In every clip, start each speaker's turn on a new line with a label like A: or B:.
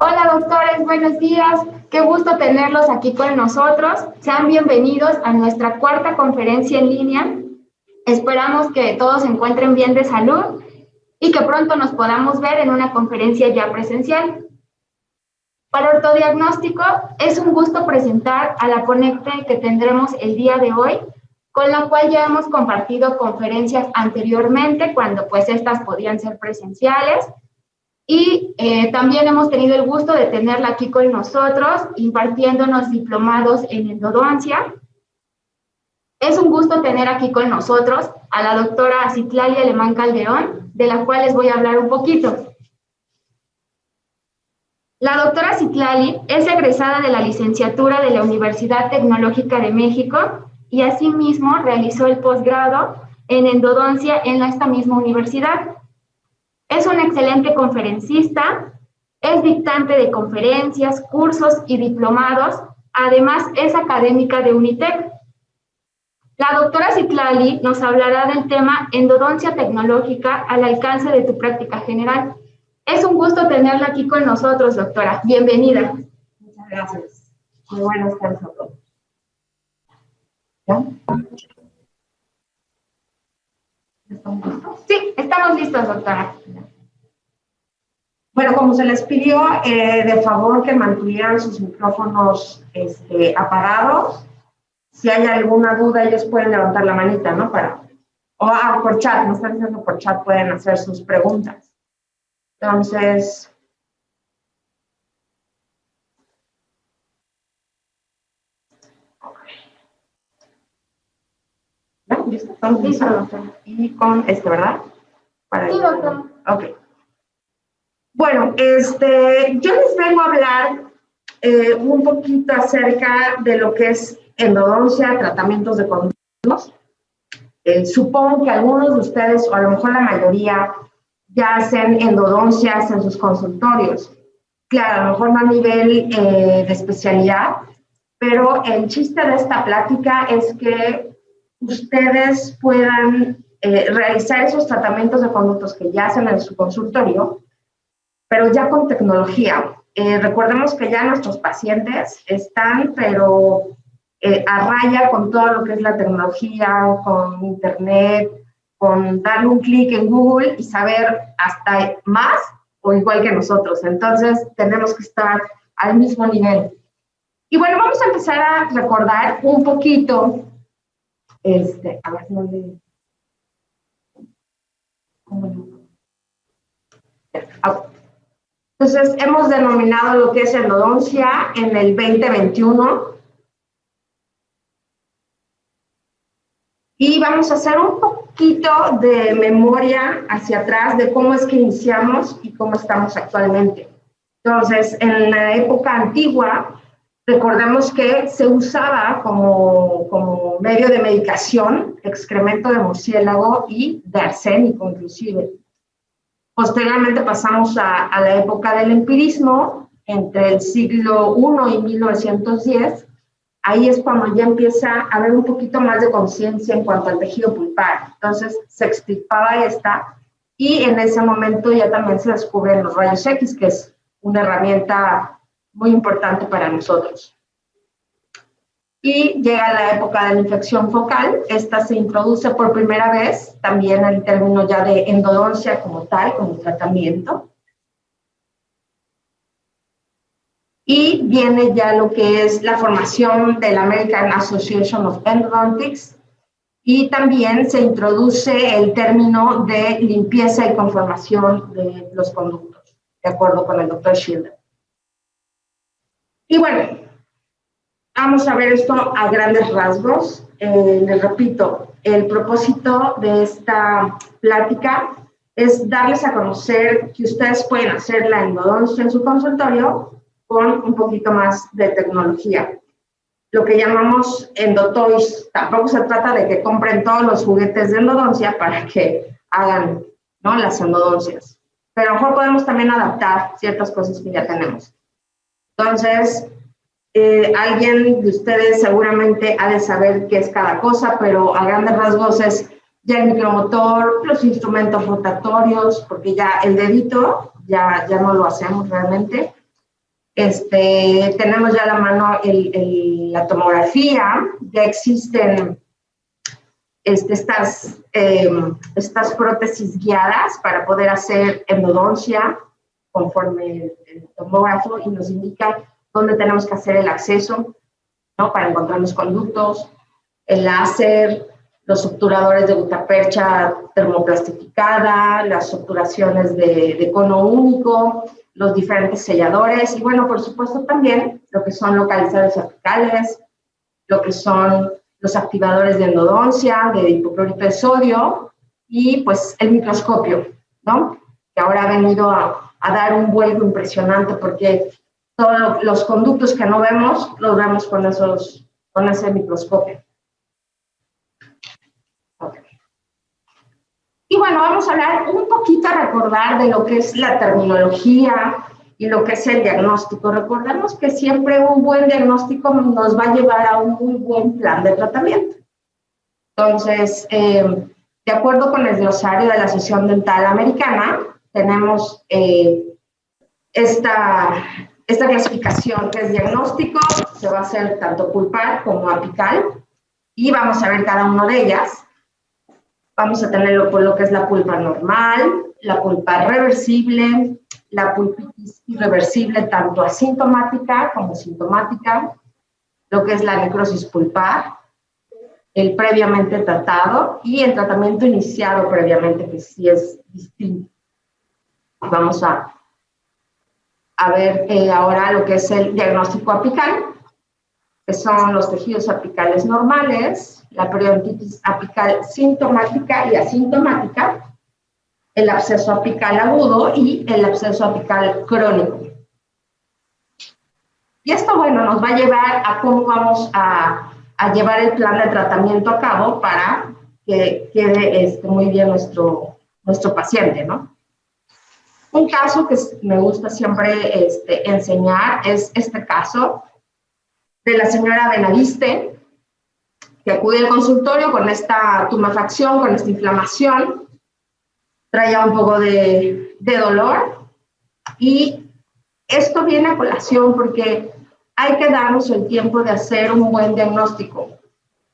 A: Hola doctores, buenos días. Qué gusto tenerlos aquí con nosotros. Sean bienvenidos a nuestra cuarta conferencia en línea. Esperamos que todos se encuentren bien de salud y que pronto nos podamos ver en una conferencia ya presencial. Para ortodiagnóstico, es un gusto presentar a la ponente que tendremos el día de hoy, con la cual ya hemos compartido conferencias anteriormente, cuando pues estas podían ser presenciales. Y también hemos tenido el gusto de tenerla aquí con nosotros, impartiéndonos diplomados en endodoncia. Es un gusto tener aquí con nosotros a la doctora Citlali Alemán Calderón, de la cual les voy a hablar un poquito. La doctora Citlali es egresada de la licenciatura de la Universidad Tecnológica de México y asimismo realizó el posgrado en endodoncia en esta misma universidad. Es una excelente conferencista, es dictante de conferencias, cursos y diplomados, además es académica de UNITEC. La doctora Citlali nos hablará del tema endodoncia tecnológica al alcance de tu práctica general. Es un gusto tenerla aquí con nosotros, doctora. Bienvenida.
B: Muchas gracias. Muy buenas tardes a todos. ¿Ya? ¿Estamos listos?
A: Sí, estamos listos, doctora.
B: Bueno, como se les pidió, de favor que mantuvieran sus micrófonos apagados. Si hay alguna duda, ellos pueden levantar la manita, ¿no? Por chat, me están diciendo por chat, pueden hacer sus preguntas. Entonces, ¿no? ¿Listo? ¿Estamos listos, doctora? Y con ¿verdad?
A: Sí, doctora.
B: Ok. Bueno, yo les vengo a hablar un poquito acerca de lo que es endodoncia, tratamientos de conductos. Supongo que algunos de ustedes, o a lo mejor la mayoría, ya hacen endodoncias en sus consultorios. Claro, a lo mejor no a nivel de especialidad, pero el chiste de esta plática es que ustedes puedan realizar esos tratamientos de conductos que ya hacen en su consultorio, pero ya con tecnología. Recordemos que ya nuestros pacientes están, pero a raya con todo lo que es la tecnología, con internet, con darle un clic en Google y saber hasta más o igual que nosotros. Entonces, tenemos que estar al mismo nivel. Y bueno, vamos a empezar a recordar un poquito, a ver si no le... Entonces, hemos denominado lo que es endodoncia en el 2021. Y vamos a hacer un poquito de memoria hacia atrás de cómo es que iniciamos y cómo estamos actualmente. Entonces, en la época antigua, recordemos que se usaba como medio de medicación excremento de murciélago y de arsénico inclusive. Posteriormente pasamos a la época del empirismo, entre el siglo I y 1910. Ahí es cuando ya empieza a haber un poquito más de conciencia en cuanto al tejido pulpar. Entonces se extirpaba esta y en ese momento ya también se descubren los rayos X, que es una herramienta muy importante para nosotros. Y llega la época de la infección focal. Esta se introduce por primera vez también el término ya de endodoncia como tal, como tratamiento. Y viene ya lo que es la formación de la American Association of Endodontics y también se introduce el término de limpieza y conformación de los conductos, de acuerdo con el doctor Schilder. Y bueno, vamos a ver esto a grandes rasgos. Les repito, el propósito de esta plática es darles a conocer que ustedes pueden hacer la endodoncia en su consultorio con un poquito más de tecnología. Lo que llamamos endotoys. Tampoco se trata de que compren todos los juguetes de endodoncia para que hagan, ¿no?, las endodoncias. Pero a lo mejor podemos también adaptar ciertas cosas que ya tenemos. Entonces, alguien de ustedes seguramente ha de saber qué es cada cosa, pero a grandes rasgos es ya el micromotor, los instrumentos rotatorios, porque ya el dedito ya no lo hacemos realmente. Tenemos ya a la mano la tomografía, ya existen estas prótesis guiadas para poder hacer endodoncia conforme el tomógrafo y nos indica dónde tenemos que hacer el acceso, ¿no? Para encontrar los conductos, el láser, los obturadores de gutapercha termoplastificada, las obturaciones de cono único, los diferentes selladores y, bueno, por supuesto también lo que son localizadores apicales, lo que son los activadores de endodoncia, de hipoclorito de sodio y, pues, el microscopio, ¿no? Que ahora ha venido a dar un vuelco impresionante porque todos los conductos que no vemos, los vemos con ese microscopio. Okay. Y bueno, vamos a hablar un poquito, a recordar de lo que es la terminología y lo que es el diagnóstico. Recordemos que siempre un buen diagnóstico nos va a llevar a un muy buen plan de tratamiento. Entonces, de acuerdo con el glosario de la Asociación Dental Americana, tenemos esta clasificación que es diagnóstico, se va a hacer tanto pulpar como apical, y vamos a ver cada una de ellas. Vamos a tenerlo por lo que es la pulpa normal, la pulpa reversible, la pulpitis irreversible, tanto asintomática como sintomática, lo que es la necrosis pulpar, el previamente tratado y el tratamiento iniciado previamente, que sí es distinto. Vamos a ver ahora lo que es el diagnóstico apical, que son los tejidos apicales normales, la periodontitis apical sintomática y asintomática, el absceso apical agudo y el absceso apical crónico. Y esto, bueno, nos va a llevar a cómo vamos a llevar el plan de tratamiento a cabo para que quede muy bien nuestro paciente, ¿no? Un caso que me gusta siempre enseñar es este caso de la señora Benaviste, que acude al consultorio con esta tumefacción, con esta inflamación, traía un poco de dolor, y esto viene a colación porque hay que darnos el tiempo de hacer un buen diagnóstico.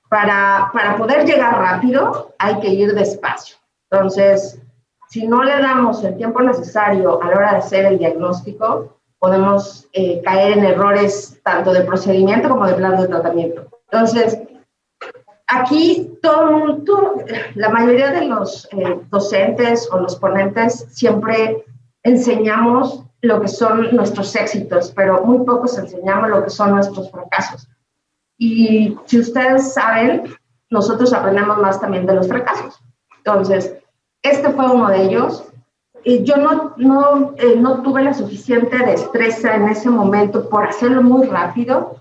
B: Para poder llegar rápido, hay que ir despacio. Entonces, si no le damos el tiempo necesario a la hora de hacer el diagnóstico, podemos caer en errores tanto de procedimiento como de plan de tratamiento. Entonces, aquí la mayoría de los docentes o los ponentes siempre enseñamos lo que son nuestros éxitos, pero muy pocos enseñamos lo que son nuestros fracasos. Y si ustedes saben, nosotros aprendemos más también de los fracasos. Entonces, este fue uno de ellos. Y yo no tuve la suficiente destreza en ese momento por hacerlo muy rápido.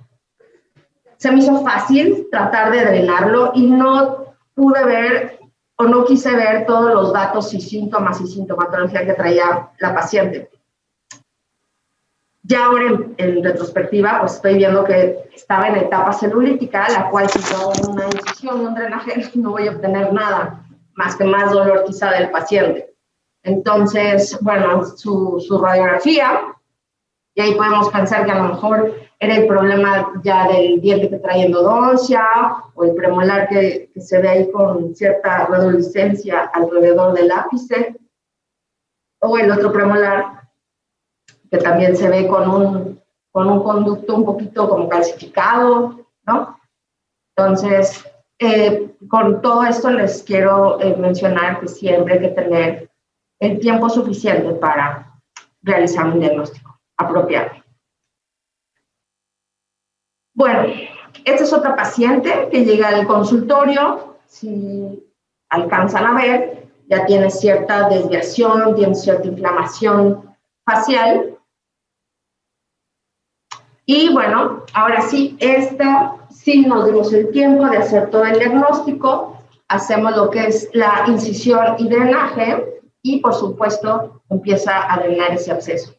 B: Se me hizo fácil tratar de drenarlo y no pude ver o no quise ver todos los datos y síntomas y sintomatología que traía la paciente. Ya ahora en retrospectiva, pues estoy viendo que estaba en etapa celulítica, la cual si yo hago una incisión y un drenaje no voy a obtener nada, más que más dolor quizá del paciente. Entonces, bueno, su radiografía, y ahí podemos pensar que a lo mejor era el problema ya del diente que trae endodoncia, o el premolar que se ve ahí con cierta redolescencia alrededor del ápice, o el otro premolar que también se ve con un conducto un poquito como calcificado, ¿no? Entonces, con todo esto les quiero mencionar que siempre hay que tener el tiempo suficiente para realizar un diagnóstico apropiado. Bueno, esta es otra paciente que llega al consultorio. Si alcanzan a ver, ya tiene cierta desviación, tiene cierta inflamación facial. Y bueno, ahora sí, sí nos dimos el tiempo de hacer todo el diagnóstico, hacemos lo que es la incisión y drenaje, y por supuesto empieza a drenar ese absceso.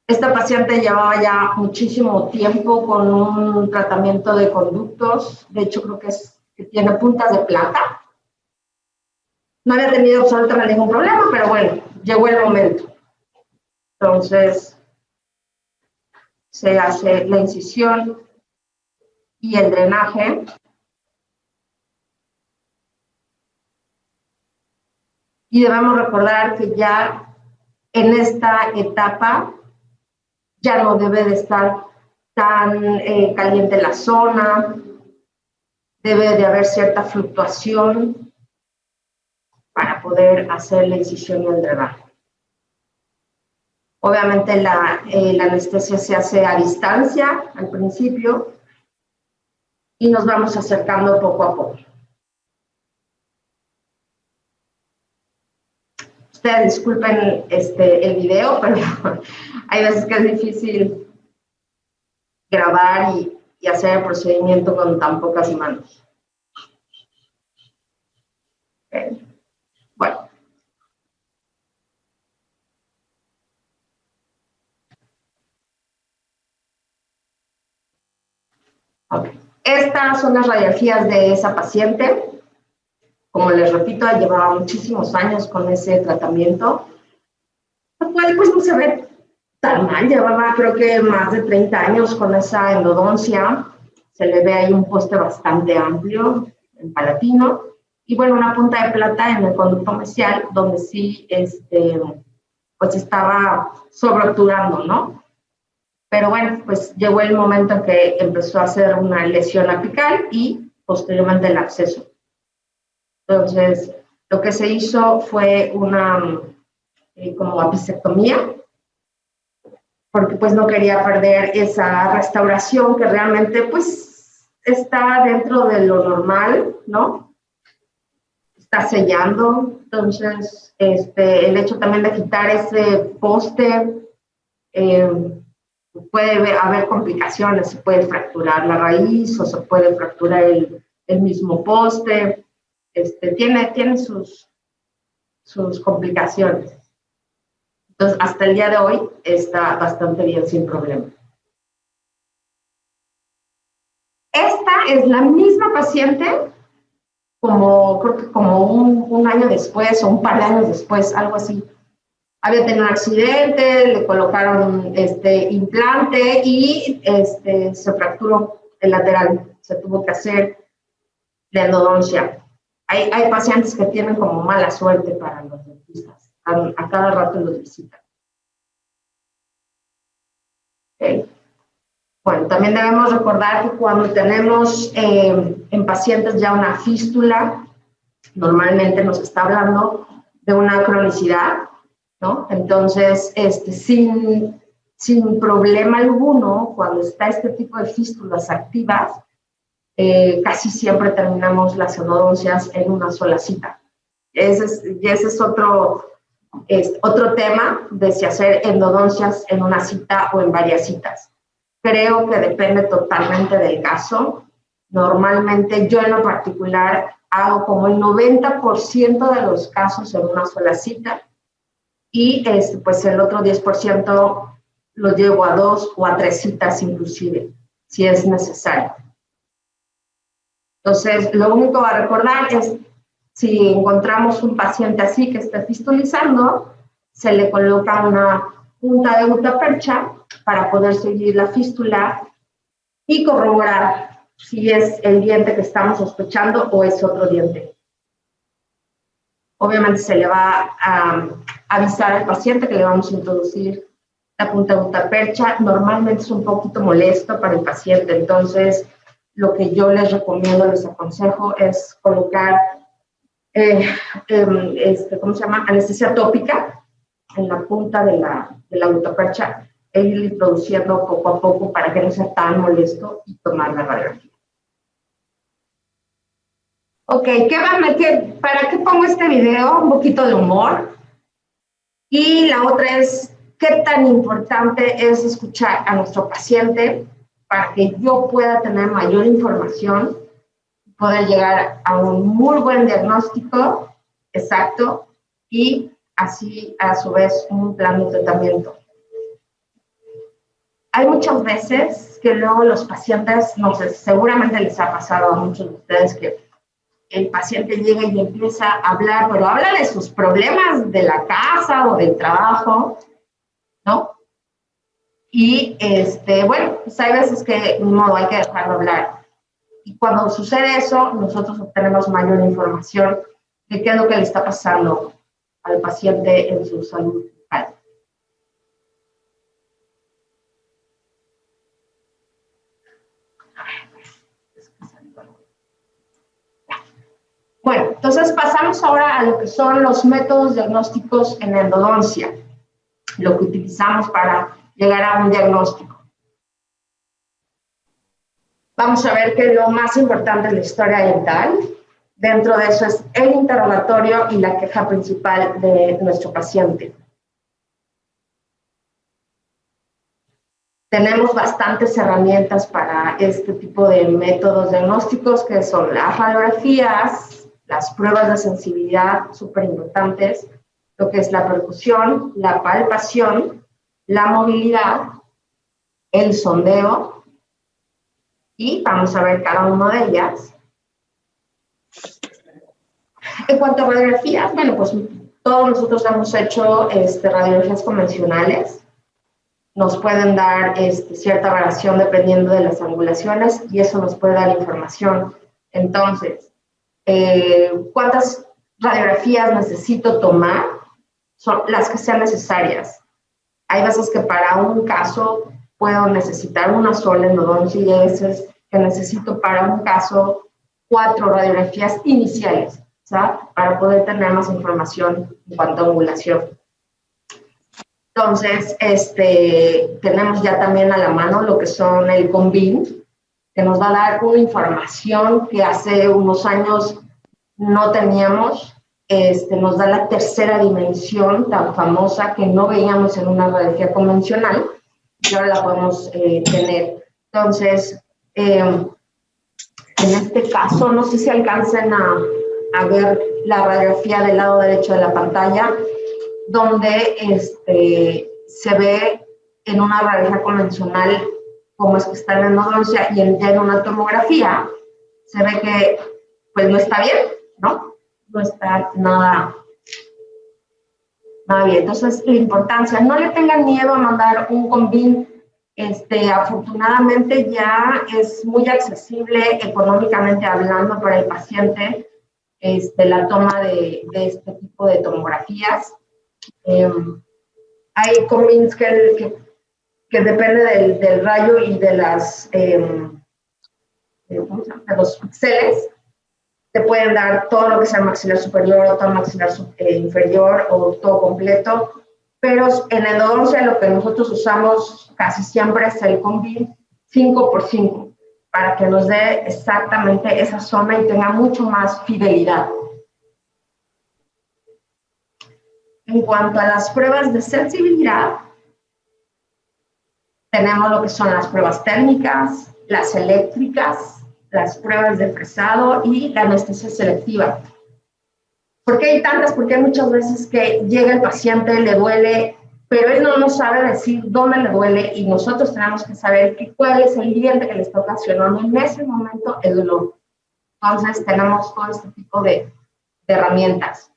B: Esta paciente llevaba ya muchísimo tiempo con un tratamiento de conductos, de hecho creo que tiene puntas de plata. No había tenido absolutamente ningún problema, pero bueno, llegó el momento. Entonces, se hace la incisión y el drenaje. Y debemos recordar que ya en esta etapa ya no debe de estar tan caliente la zona, debe de haber cierta fluctuación para poder hacer la incisión y el drenaje. Obviamente la anestesia se hace a distancia al principio y nos vamos acercando poco a poco. Ustedes disculpen el video, pero hay veces que es difícil grabar y hacer el procedimiento con tan pocas manos. Okay. Bueno. Okay. Estas son las radiografías de esa paciente. Como les repito, llevaba muchísimos años con ese tratamiento, lo cual pues no se ve tan mal. Llevaba creo que más de 30 años con esa endodoncia. Se le ve ahí un poste bastante amplio, en palatino, y bueno, una punta de plata en el conducto mesial, donde sí pues estaba sobreobturando, ¿no? Pero bueno, pues llegó el momento en que empezó a hacer una lesión apical y posteriormente el absceso. Entonces, lo que se hizo fue una como apicectomía, porque pues no quería perder esa restauración que realmente pues está dentro de lo normal, ¿no? Está sellando. Entonces, el hecho también de quitar ese poste, puede haber complicaciones, se puede fracturar la raíz o se puede fracturar el mismo poste. Tiene sus complicaciones. Entonces, hasta el día de hoy está bastante bien, sin problema. Esta es la misma paciente, creo que como un año después o un par de años después, algo así. Había tenido un accidente, le colocaron implante y se fracturó el lateral. Se tuvo que hacer la endodoncia. Hay pacientes que tienen como mala suerte para los dentistas. A cada rato los visitan. Okay. Bueno, también debemos recordar que cuando tenemos en pacientes ya una fístula, normalmente nos está hablando de una cronicidad, ¿no? Entonces, sin problema alguno, cuando está este tipo de fístulas activas, casi siempre terminamos las endodoncias en una sola cita. Ese es otro tema de si hacer endodoncias en una cita o en varias citas. Creo que depende totalmente del caso. Normalmente yo en lo particular hago como el 90% de los casos en una sola cita y pues el otro 10% lo llevo a 2 o a 3 citas inclusive, si es necesario. Entonces, lo único a recordar es, si encontramos un paciente así que está fistulizando, se le coloca una punta de gutapercha para poder seguir la fístula y corroborar si es el diente que estamos sospechando o es otro diente. Obviamente se le va a avisar al paciente que le vamos a introducir la punta de gutapercha. Normalmente es un poquito molesto para el paciente, entonces lo que yo les recomiendo, les aconsejo es colocar, ¿cómo se llama? Anestesia tópica en la punta de la gutapercha e ir introduciendo poco a poco para que no sea tan molesto y tomar la radiografía. Ok, ¿para qué pongo este video? Un poquito de humor. Y la otra es, ¿qué tan importante es escuchar a nuestro paciente para que yo pueda tener mayor información, poder llegar a un muy buen diagnóstico exacto y así, a su vez, un plan de tratamiento? Hay muchas veces que luego los pacientes, no sé, seguramente les ha pasado a muchos de ustedes que el paciente llega y empieza a hablar, pero habla de sus problemas de la casa o del trabajo, ¿no? Y, bueno, pues hay veces que no hay que dejarlo hablar. Y cuando sucede eso, nosotros obtenemos mayor información de qué es lo que le está pasando al paciente en su salud bucal. Bueno, entonces pasamos ahora a lo que son los métodos diagnósticos en endodoncia, lo que utilizamos para llegar a un diagnóstico. Vamos a ver que lo más importante es la historia dental. Dentro de eso es el interrogatorio y la queja principal de nuestro paciente. Tenemos bastantes herramientas para este tipo de métodos diagnósticos, que son las radiografías, las pruebas de sensibilidad, súper importantes, lo que es la percusión, la palpación, la movilidad, el sondeo, y vamos a ver cada una de ellas. En cuanto a radiografías, bueno, pues todos nosotros hemos hecho radiografías convencionales. Nos pueden dar cierta variación dependiendo de las angulaciones y eso nos puede dar información. Entonces, ¿cuántas radiografías necesito tomar? Son las que sean necesarias. Hay veces que para un caso puedo necesitar una sola endodoncia y hay veces que necesito para un caso 4 radiografías iniciales, ¿sabes? Para poder tener más información en cuanto a angulación. Entonces, tenemos ya también a la mano lo que son el CONVIN, que nos va a dar una información que hace unos años no teníamos. Nos da la tercera dimensión tan famosa que no veíamos en una radiografía convencional y ahora la podemos tener. Entonces, en este caso, no sé si alcancen a ver la radiografía del lado derecho de la pantalla, donde se ve en una radiografía convencional cómo es que está la endodoncia y ya en una tomografía se ve que pues no está bien, ¿no? No está nada bien. Entonces, la importancia, no le tengan miedo a mandar un CONVIN. Afortunadamente ya es muy accesible económicamente hablando para el paciente la toma de este tipo de tomografías. Hay CONVINs que depende del rayo y de los píxeles. Te pueden dar todo lo que sea maxilar superior o todo maxilar inferior o todo completo, pero en endodoncia lo que nosotros usamos casi siempre es el CONVIN 5x5 para que nos dé exactamente esa zona y tenga mucho más fidelidad. En cuanto a las pruebas de sensibilidad, tenemos lo que son las pruebas térmicas, las eléctricas, las pruebas de fresado y la anestesia selectiva. ¿Por qué hay tantas? Porque hay muchas veces que llega el paciente, le duele, pero él no nos sabe decir dónde le duele y nosotros tenemos que saber cuál es el diente que le está ocasionando en ese momento el dolor. Entonces tenemos todo este tipo de herramientas.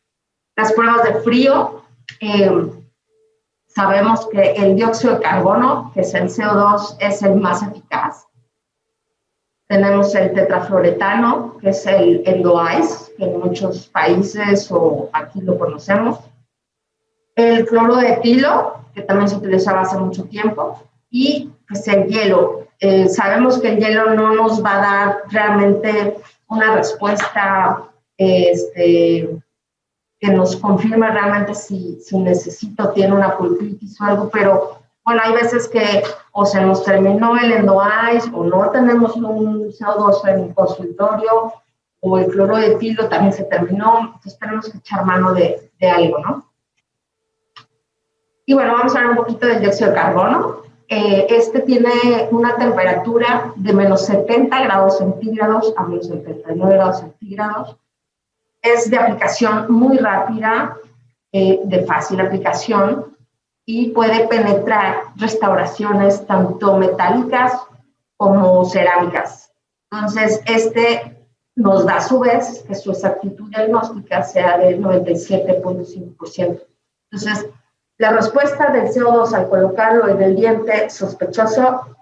B: Las pruebas de frío, sabemos que el dióxido de carbono, que es el CO2, es el más eficaz. Tenemos el tetrafluoretano, que es el EndoIce, que en muchos países o aquí lo conocemos. El cloro de etilo, que también se utilizaba hace mucho tiempo. Y pues el hielo. Sabemos que el hielo no nos va a dar realmente una respuesta que nos confirme realmente si necesito, tiene una pulpitis o algo, pero bueno, hay veces que o se nos terminó el EndoIce o no tenemos un CO2 en el consultorio o el cloro de etilo también se terminó, entonces tenemos que echar mano de algo, ¿no? Y bueno, vamos a hablar un poquito del dióxido de carbono. Tiene una temperatura de menos 70 grados centígrados a menos 79 grados centígrados. Es de aplicación muy rápida, de fácil aplicación y puede penetrar restauraciones tanto metálicas como cerámicas. Entonces, nos da a su vez que su exactitud diagnóstica sea del 97.5%. Entonces, La respuesta del CO2 al colocarlo en el diente sospechoso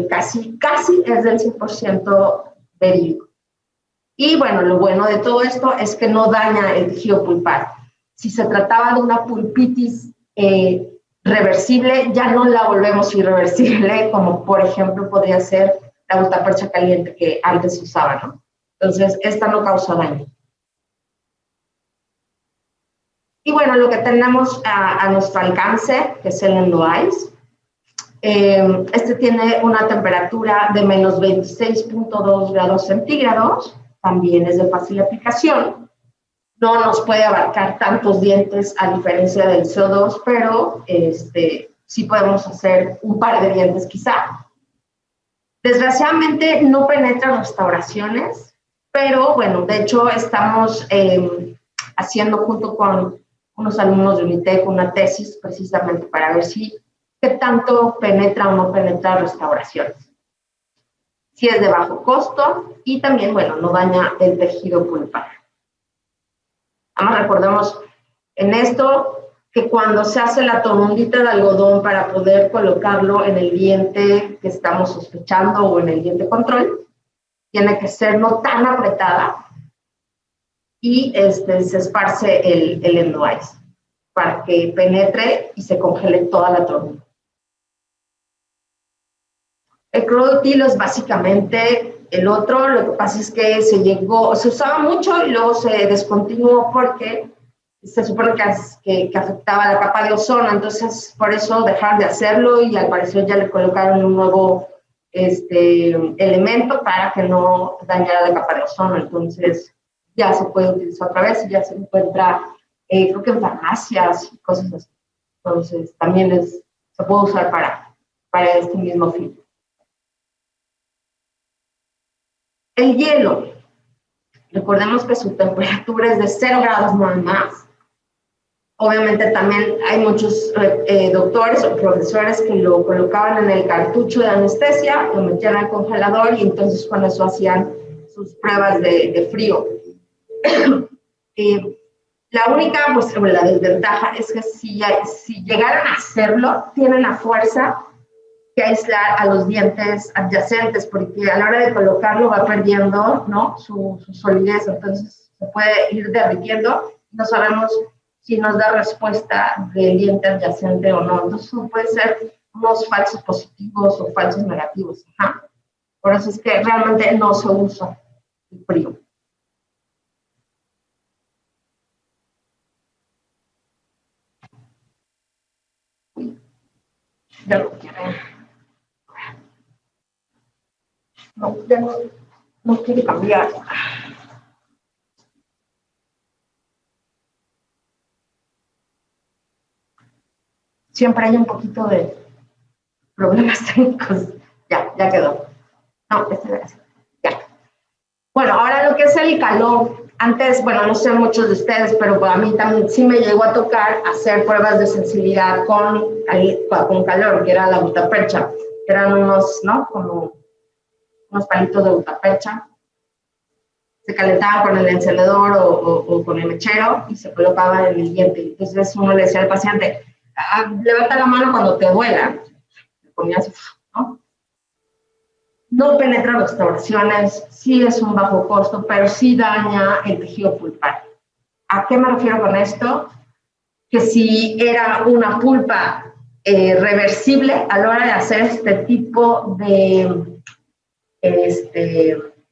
B: casi es del 100% verídico. Y bueno, lo bueno de todo esto es que no daña el tejido pulpar. Si se trataba de una pulpitis reversible, ya no la volvemos irreversible, como por ejemplo podría ser la gutapercha caliente que antes se usaba, ¿no? Entonces, esta no causa daño. Y bueno, lo que tenemos a nuestro alcance, que es el EndoEyes, este tiene una temperatura de menos 26.2 grados centígrados, también es de fácil aplicación. No nos puede abarcar tantos dientes a diferencia del CO2, pero sí podemos hacer un par de dientes quizá. Desgraciadamente no penetra restauraciones, pero bueno, de hecho estamos haciendo junto con unos alumnos de Unitec una tesis precisamente para ver qué tanto penetra o no penetra restauraciones. Si es de bajo costo y también, bueno, no daña el tejido pulpar. Además, recordemos en esto que cuando se hace la torundita de algodón para poder colocarlo en el diente que estamos sospechando o en el diente control, tiene que ser no tan apretada y se esparce el EndoEyes para que penetre y se congele toda la torunda. El Cryotil es básicamente el otro, lo que pasa es que se usaba mucho y luego se descontinuó porque se supone que afectaba la capa de ozono, entonces por eso dejar de hacerlo y al parecer ya le colocaron un nuevo elemento para que no dañara la capa de ozono, entonces ya se puede utilizar otra vez y ya se encuentra, creo que en farmacias y cosas así, entonces también se puede usar para este mismo fin. El hielo, recordemos que su temperatura es de 0 grados nada más. Obviamente también hay muchos doctores o profesores que lo colocaban en el cartucho de anestesia, lo metían al congelador y entonces con eso hacían sus pruebas de frío. La única, pues la desventaja es que si llegaran a hacerlo, tienen la fuerza que aislar a los dientes adyacentes, porque a la hora de colocarlo va perdiendo, ¿no?, su solidez, entonces se puede ir derritiendo. No sabemos si nos da respuesta del diente adyacente o no. Entonces puede ser unos falsos positivos o falsos negativos. Ajá. Por eso es que realmente no se usa el frío. Ya lo quiere. No, ya no quiere cambiar. Siempre hay un poquito de problemas técnicos. Ya quedó. No, ya. Bueno, ahora lo que es el calor. Antes, bueno, no sé muchos de ustedes, pero a mí también sí me llegó a tocar hacer pruebas de sensibilidad con calor, que era la gutapercha. Eran unos, ¿no?, como unos palitos de gutapercha. Se calentaban con el encendedor o con el mechero y se colocaban en el diente. Entonces uno le decía al paciente, levanta la mano cuando te duela. Le ponía así, ¿no? No penetra restauraciones, sí es un bajo costo, pero sí daña el tejido pulpar. ¿A qué me refiero con esto? Que si era una pulpa reversible, a la hora de hacer este tipo de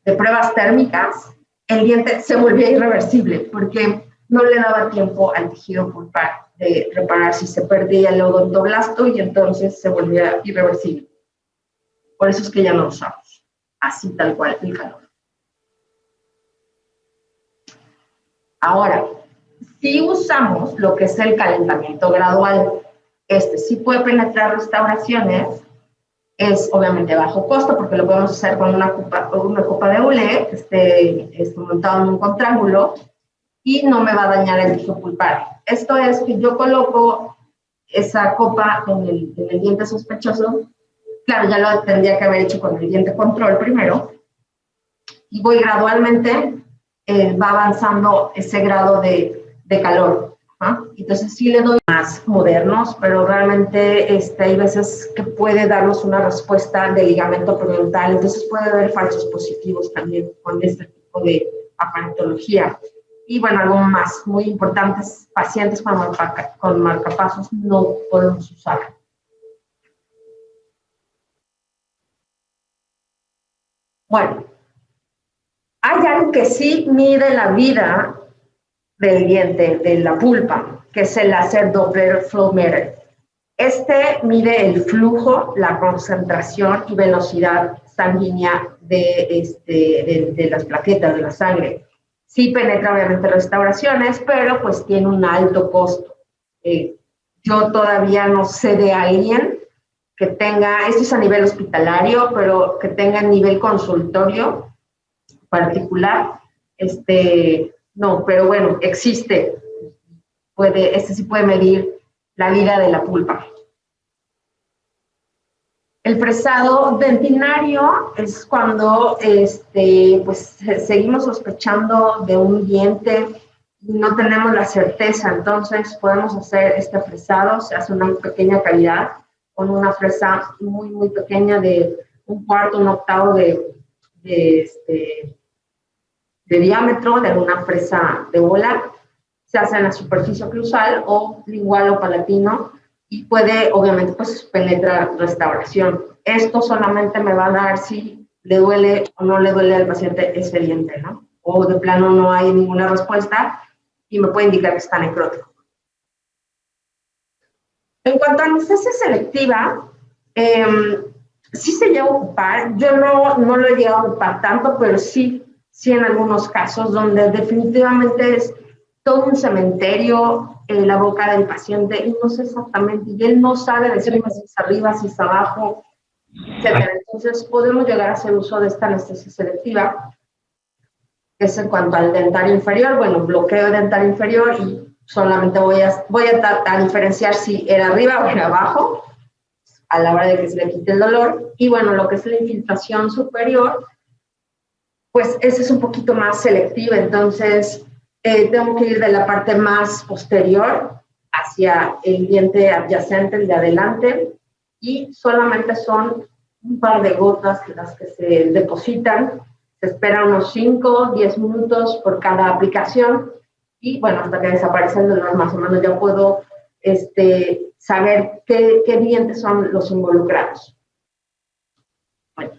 B: pruebas térmicas, el diente se volvía irreversible porque no le daba tiempo al tejido pulpar de reparar, si se perdía el odontoblasto y entonces se volvía irreversible. Por eso es que ya no lo usamos, así tal cual el calor. Ahora, si usamos lo que es el calentamiento gradual, sí puede penetrar restauraciones, es obviamente bajo costo porque lo podemos hacer con una copa de hule que esté montado en un contrágulo y no me va a dañar el tejido pulpar. Esto es que yo coloco esa copa en el diente sospechoso. Claro, ya lo tendría que haber hecho con el diente control primero. Y voy gradualmente, va avanzando ese grado de calor. Entonces sí le doy más modernos, pero realmente hay veces que puede darnos una respuesta de ligamento periodontal, entonces puede haber falsos positivos también con este tipo de aparatología. Y bueno, algo más muy importante, pacientes con marcapasos no podemos usar. Bueno, hay algo que sí mide la vida del diente, de la pulpa, que es el láser Doppler Flow Meter. Este mide el flujo, la concentración y velocidad sanguínea de las plaquetas de la sangre. Sí penetra obviamente restauraciones, pero pues tiene un alto costo. Yo todavía no sé de alguien que tenga, esto es a nivel hospitalario, pero que tenga nivel consultorio particular, no, pero bueno, existe, sí puede medir la vida de la pulpa. El fresado dentinario es cuando pues, seguimos sospechando de un diente y no tenemos la certeza, entonces podemos hacer este fresado, se hace una pequeña cavidad con una fresa muy, muy pequeña de 1/4, 1/8 de diámetro de una fresa de bola, se hace en la superficie oclusal o lingual o palatino y puede obviamente pues penetrar restauración. Esto solamente me va a dar si le duele o no le duele al paciente ese diente, ¿no? O de plano no hay ninguna respuesta y me puede indicar que está necrótico. En cuanto a anestesia selectiva, sí se llega a ocupar, yo no lo he llegado a ocupar tanto, pero sí en algunos casos donde definitivamente es todo un cementerio en la boca del paciente y no sé exactamente, y él no sabe decirme si es arriba, si es abajo, etc. Entonces podemos llegar a hacer uso de esta anestesia selectiva, que es en cuanto al dentario inferior, bueno, bloqueo dentario inferior y solamente voy a diferenciar si era arriba o era abajo a la hora de que se le quite el dolor. Y bueno, lo que es la infiltración superior, pues esa es un poquito más selectiva, entonces tengo que ir de la parte más posterior hacia el diente adyacente, el de adelante, y solamente son un par de gotas las que se depositan. Se espera unos 5, 10 minutos por cada aplicación y bueno, hasta que desaparece el dolor más o menos ya puedo saber qué dientes son los involucrados. Bueno.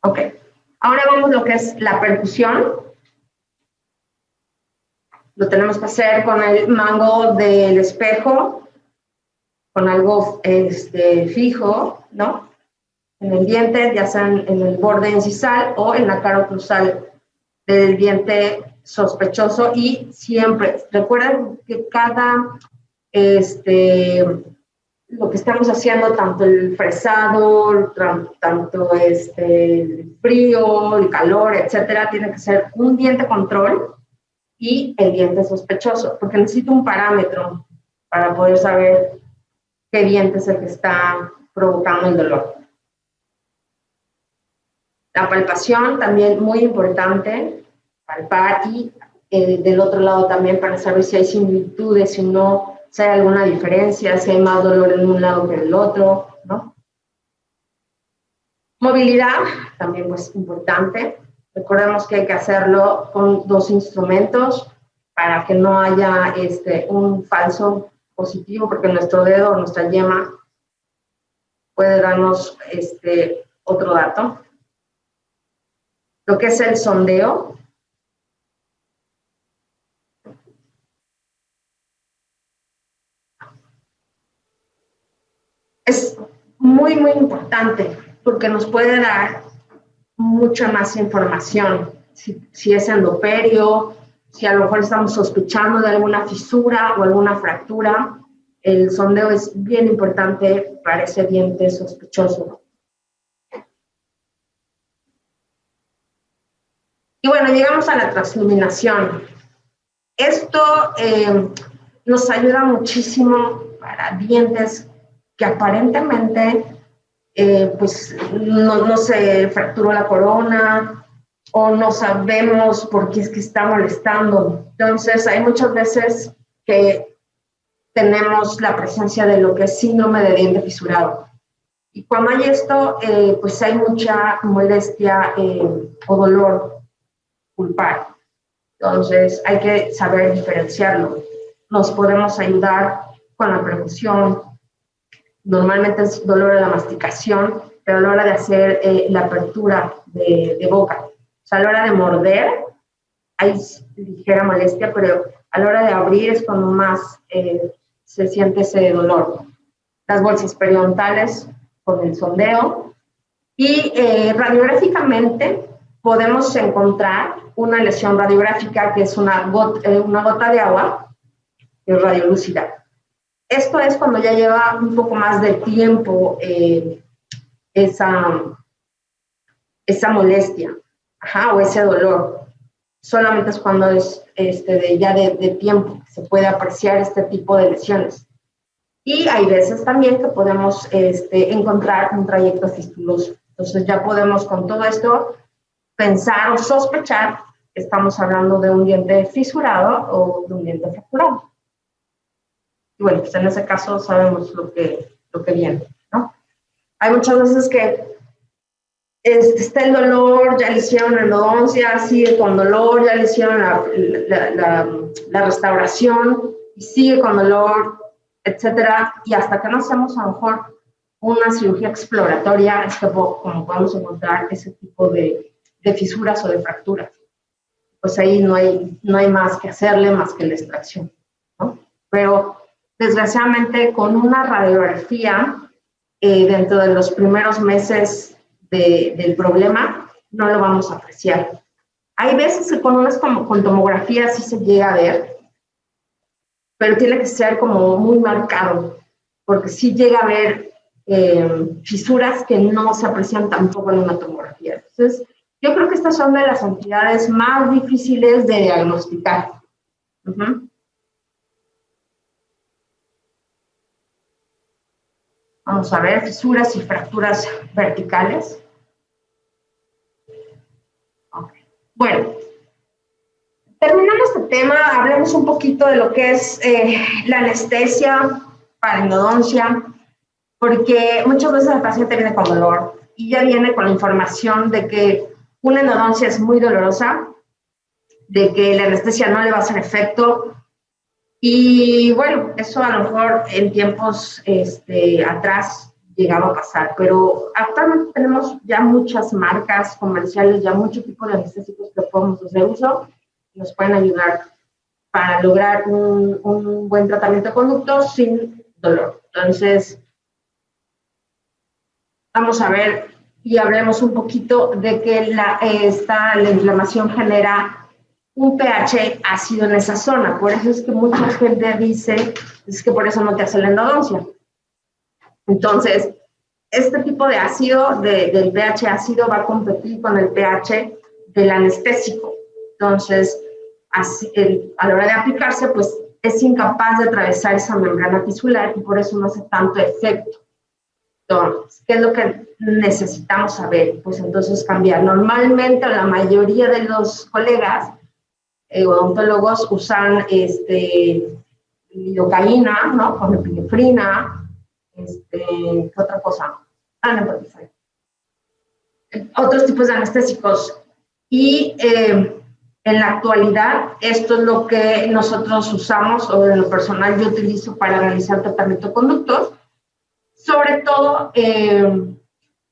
B: Ok, ahora vamos a lo que es la percusión. Lo tenemos que hacer con el mango del espejo, con algo fijo, ¿no? En el diente, ya sea en el borde incisal o en la cara oclusal del diente sospechoso. Y siempre, recuerden que cada, lo que estamos haciendo, tanto el fresado, tanto el frío, el calor, etcétera, tiene que ser un diente control y el diente sospechoso, porque necesito un parámetro para poder saber qué diente es el que está provocando el dolor. La palpación también muy importante, palpar y del otro lado también para saber si hay similitudes, si no, si hay alguna diferencia, si hay más dolor en un lado que en el otro, ¿no? Movilidad, también pues importante. Recordemos que hay que hacerlo con 2 instrumentos para que no haya un falso positivo, porque nuestro dedo, nuestra yema, puede darnos otro dato. Lo que es el sondeo. Es muy, muy importante porque nos puede dar mucha más información. Si es endoperio, si a lo mejor estamos sospechando de alguna fisura o alguna fractura, el sondeo es bien importante para ese diente sospechoso. Y bueno, llegamos a la transluminación. Esto nos ayuda muchísimo para dientes que aparentemente pues no se fracturó la corona o no sabemos por qué es que está molestando. Entonces, hay muchas veces que tenemos la presencia de lo que es síndrome de diente fisurado. Y cuando hay esto, pues hay mucha molestia o dolor pulpar. Entonces, hay que saber diferenciarlo. Nos podemos ayudar con la percusión. Normalmente es dolor de la masticación, pero a la hora de hacer la apertura de boca, o sea, a la hora de morder, hay ligera molestia, pero a la hora de abrir es cuando más se siente ese dolor. Las bolsas periodontales con el sondeo. Y radiográficamente podemos encontrar una lesión radiográfica que es una gota de agua, que es radiolúcida. Esto es cuando ya lleva un poco más de tiempo esa molestia, o ese dolor. Solamente es cuando es ya de tiempo que se puede apreciar este tipo de lesiones. Y hay veces también que podemos encontrar un trayecto fistuloso. Entonces ya podemos con todo esto pensar o sospechar que estamos hablando de un diente fisurado o de un diente fracturado. Y bueno, pues en ese caso sabemos lo que viene, ¿no? Hay muchas veces que está el dolor, ya le hicieron endodoncia, sigue con dolor, ya le hicieron la restauración y sigue con dolor, etcétera, y hasta que no hacemos a lo mejor una cirugía exploratoria es que como podemos encontrar ese tipo de fisuras o de fracturas. Pues ahí no hay más que hacerle más que la extracción, ¿no? Pero desgraciadamente con una radiografía dentro de los primeros meses del problema no lo vamos a apreciar. Hay veces que con tomografía sí se llega a ver, pero tiene que ser como muy marcado, porque sí llega a haber fisuras que no se aprecian tampoco en una tomografía. Entonces, yo creo que estas son de las entidades más difíciles de diagnosticar. Vamos a ver fisuras y fracturas verticales. Okay. Bueno, terminando este tema, hablemos un poquito de lo que es la anestesia para endodoncia, porque muchas veces el paciente viene con dolor y ya viene con la información de que una endodoncia es muy dolorosa, de que la anestesia no le va a hacer efecto. Y bueno, eso a lo mejor en tiempos atrás llegaba a pasar, pero actualmente tenemos ya muchas marcas comerciales, ya muchos tipos de anestésicos que podemos hacer uso y nos pueden ayudar para lograr un buen tratamiento de conducto sin dolor. Entonces, vamos a ver y hablemos un poquito de que la inflamación genera un pH ácido en esa zona. Por eso es que mucha gente dice, es que por eso no te hace la endodoncia. Entonces, este tipo de ácido, del pH ácido, va a competir con el pH del anestésico. Entonces, a la hora de aplicarse, pues es incapaz de atravesar esa membrana tisular y por eso no hace tanto efecto. Entonces, ¿qué es lo que necesitamos saber? Pues entonces cambiar. Normalmente la mayoría de los colegas odontólogos usan lidocaína, ¿no? Con epinefrina, ¿qué otra cosa? Otros tipos de anestésicos. Y en la actualidad, esto es lo que nosotros usamos, o en lo personal yo utilizo para realizar tratamiento de conductos. Sobre todo,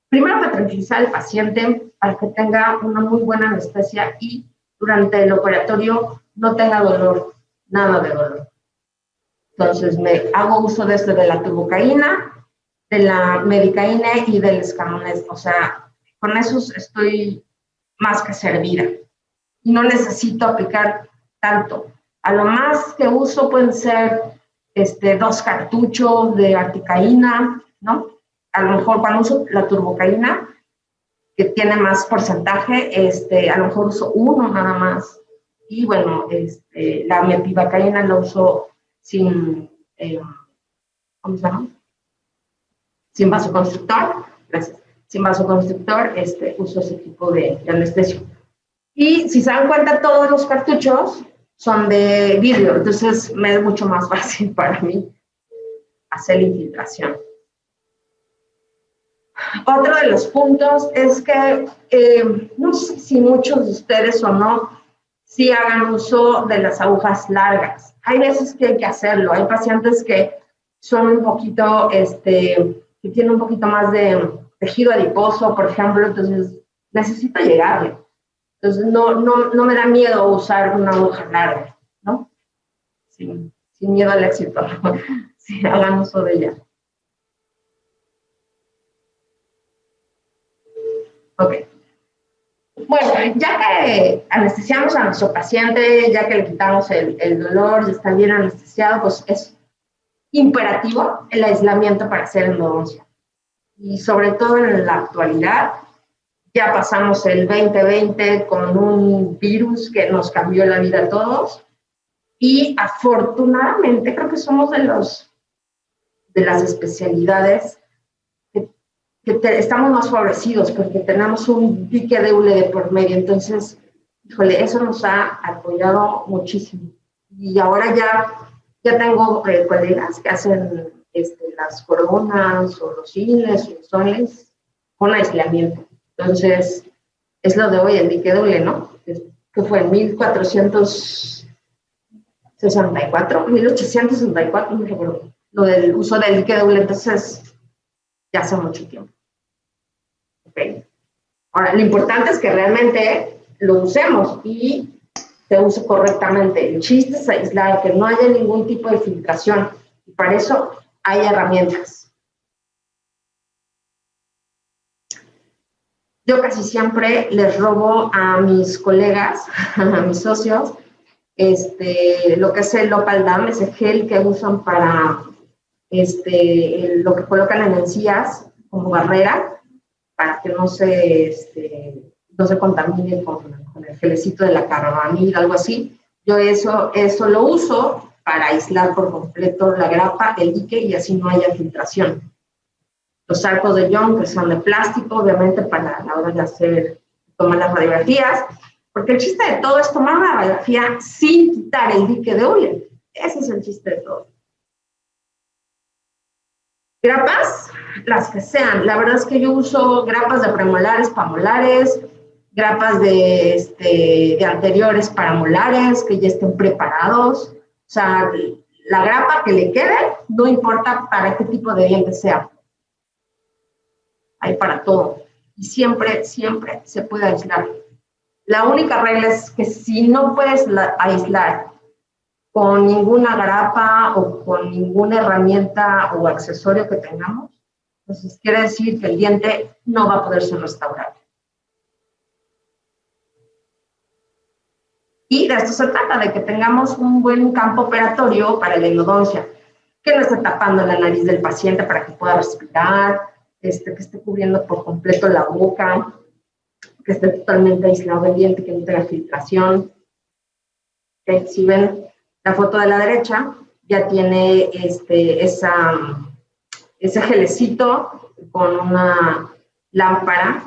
B: primero para tranquilizar al paciente, para que tenga una muy buena anestesia y durante el operatorio no tenga dolor, nada de dolor. Entonces, me hago uso de la tubocaína, de la medicaína y del escamonés. O sea, con esos estoy más que servida. Y no necesito aplicar tanto. A lo más que uso pueden ser 2 cartuchos de articaína, ¿no? A lo mejor cuando uso la turbocaína, que tiene más porcentaje, a lo mejor uso 1 nada más. Y bueno, la metivacaína la uso sin, ¿cómo se llama? Sin vasoconstrictor, gracias. Sin vasoconstrictor, uso ese tipo de anestesio. Y si se dan cuenta, todos los cartuchos son de vidrio, entonces me es mucho más fácil para mí hacer la infiltración. Otro de los puntos es que, no sé si muchos de ustedes o no, sí hagan uso de las agujas largas. Hay veces que hay que hacerlo. Hay pacientes que son un poquito, que tienen un poquito más de tejido adiposo, por ejemplo, entonces necesito llegarle. Entonces no me da miedo usar una aguja larga, ¿no? Sin miedo al éxito. Sí, hagan uso de ella. Ok. Bueno, ya que anestesiamos a nuestro paciente, ya que le quitamos el dolor y está bien anestesiado, pues es imperativo el aislamiento para hacer endodoncia. Y sobre todo en la actualidad, ya pasamos el 2020 con un virus que nos cambió la vida a todos y afortunadamente creo que somos de las especialidades estamos más favorecidos porque tenemos un dique de hule de por medio, entonces, híjole, eso nos ha apoyado muchísimo. Y ahora ya tengo colegas que hacen las coronas o los cines o los soles con aislamiento. Entonces, es lo de hoy, el dique de hule, ¿no? Que fue en 1464, 1864, no recuerdo, lo del uso del dique de hule, entonces ya hace mucho tiempo. Okay. Ahora, lo importante es que realmente lo usemos y se use correctamente. El chiste es aislar, que no haya ningún tipo de filtración. Y para eso hay herramientas. Yo casi siempre les robo a mis colegas, a mis socios, lo que es el Opal Dam, ese gel que usan para lo que colocan en encías como barrera, para que no se contamine con el gelecito de la carbamida, algo así. Yo eso lo uso para aislar por completo la grapa, el dique, y así no haya filtración. Los arcos de Young, que son de plástico, obviamente para la hora de tomar las radiografías, porque el chiste de todo es tomar una radiografía sin quitar el dique de hule. Ese es el chiste de todo. Grapas, las que sean. La verdad es que yo uso grapas de premolares para molares, grapas de anteriores para molares, que ya estén preparados. O sea, la grapa que le quede, no importa para qué tipo de diente sea. Hay para todo. Y siempre, siempre se puede aislar. La única regla es que si no puedes aislar con ninguna grapa o con ninguna herramienta o accesorio que tengamos, entonces quiere decir que el diente no va a poder ser restaurado. Y de esto se trata, de que tengamos un buen campo operatorio para la endodoncia, que no esté tapando la nariz del paciente para que pueda respirar, que esté cubriendo por completo la boca, que esté totalmente aislado el diente, que no tenga filtración. Si ven la foto de la derecha, ya tiene ese gelecito con una lámpara.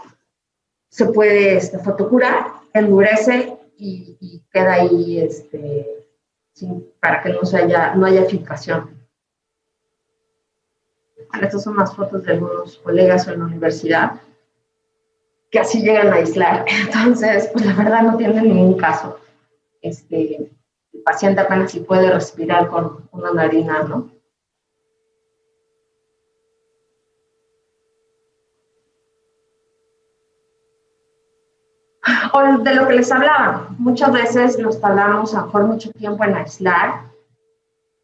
B: Se puede fotocurar, endurece y queda ahí para que no haya filtración. Bueno, estas son las fotos de algunos colegas en la universidad que así llegan a aislar. Entonces, pues la verdad no tiene ningún caso. El paciente apenas si puede respirar con una narina, ¿no? O de lo que les hablaba, muchas veces nos tardamos a lo mejor mucho tiempo en aislar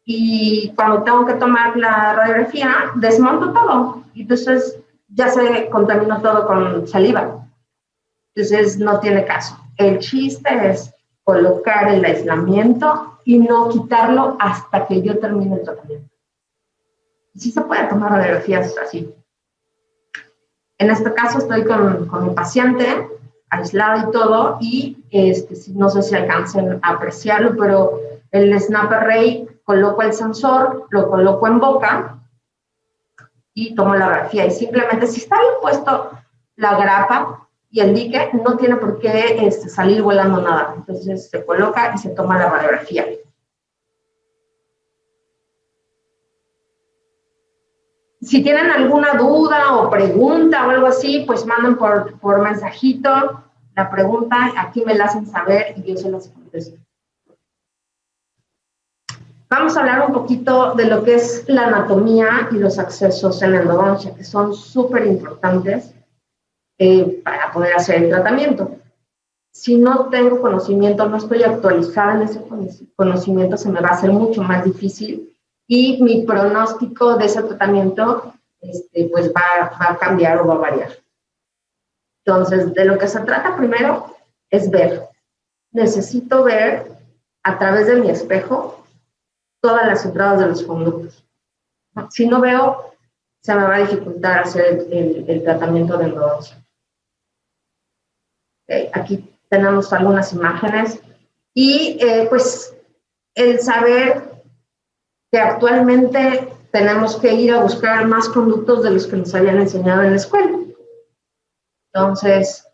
B: y cuando tengo que tomar la radiografía, desmonto todo. Y entonces ya se contaminó todo con saliva. Entonces no tiene caso. El chiste es colocar el aislamiento y no quitarlo hasta que yo termine el tratamiento. Y sí se puede tomar radiografías así. En este caso estoy con mi paciente, aislado y todo, y no sé si alcancen a apreciarlo, pero el Snap Array coloco el sensor, lo coloco en boca y tomo la radiografía. Y simplemente, si está bien puesto la grapa, y el dique no tiene por qué salir volando nada. Entonces se coloca y se toma la radiografía. Si tienen alguna duda o pregunta o algo así, pues manden por mensajito la pregunta, aquí me la hacen saber y yo se las contesto. Vamos a hablar un poquito de lo que es la anatomía y los accesos en la endodoncia, que son súper importantes para poder hacer el tratamiento. Si no tengo conocimiento, no estoy actualizada en ese conocimiento, se me va a hacer mucho más difícil y mi pronóstico de ese tratamiento pues va a cambiar o va a variar. Entonces, de lo que se trata primero es ver. Necesito ver a través de mi espejo todas las entradas de los conductos. Si no veo, se me va a dificultar hacer el tratamiento de endodoncia. Aquí tenemos algunas imágenes y pues el saber que actualmente tenemos que ir a buscar más conductos de los que nos habían enseñado en la escuela. Entonces,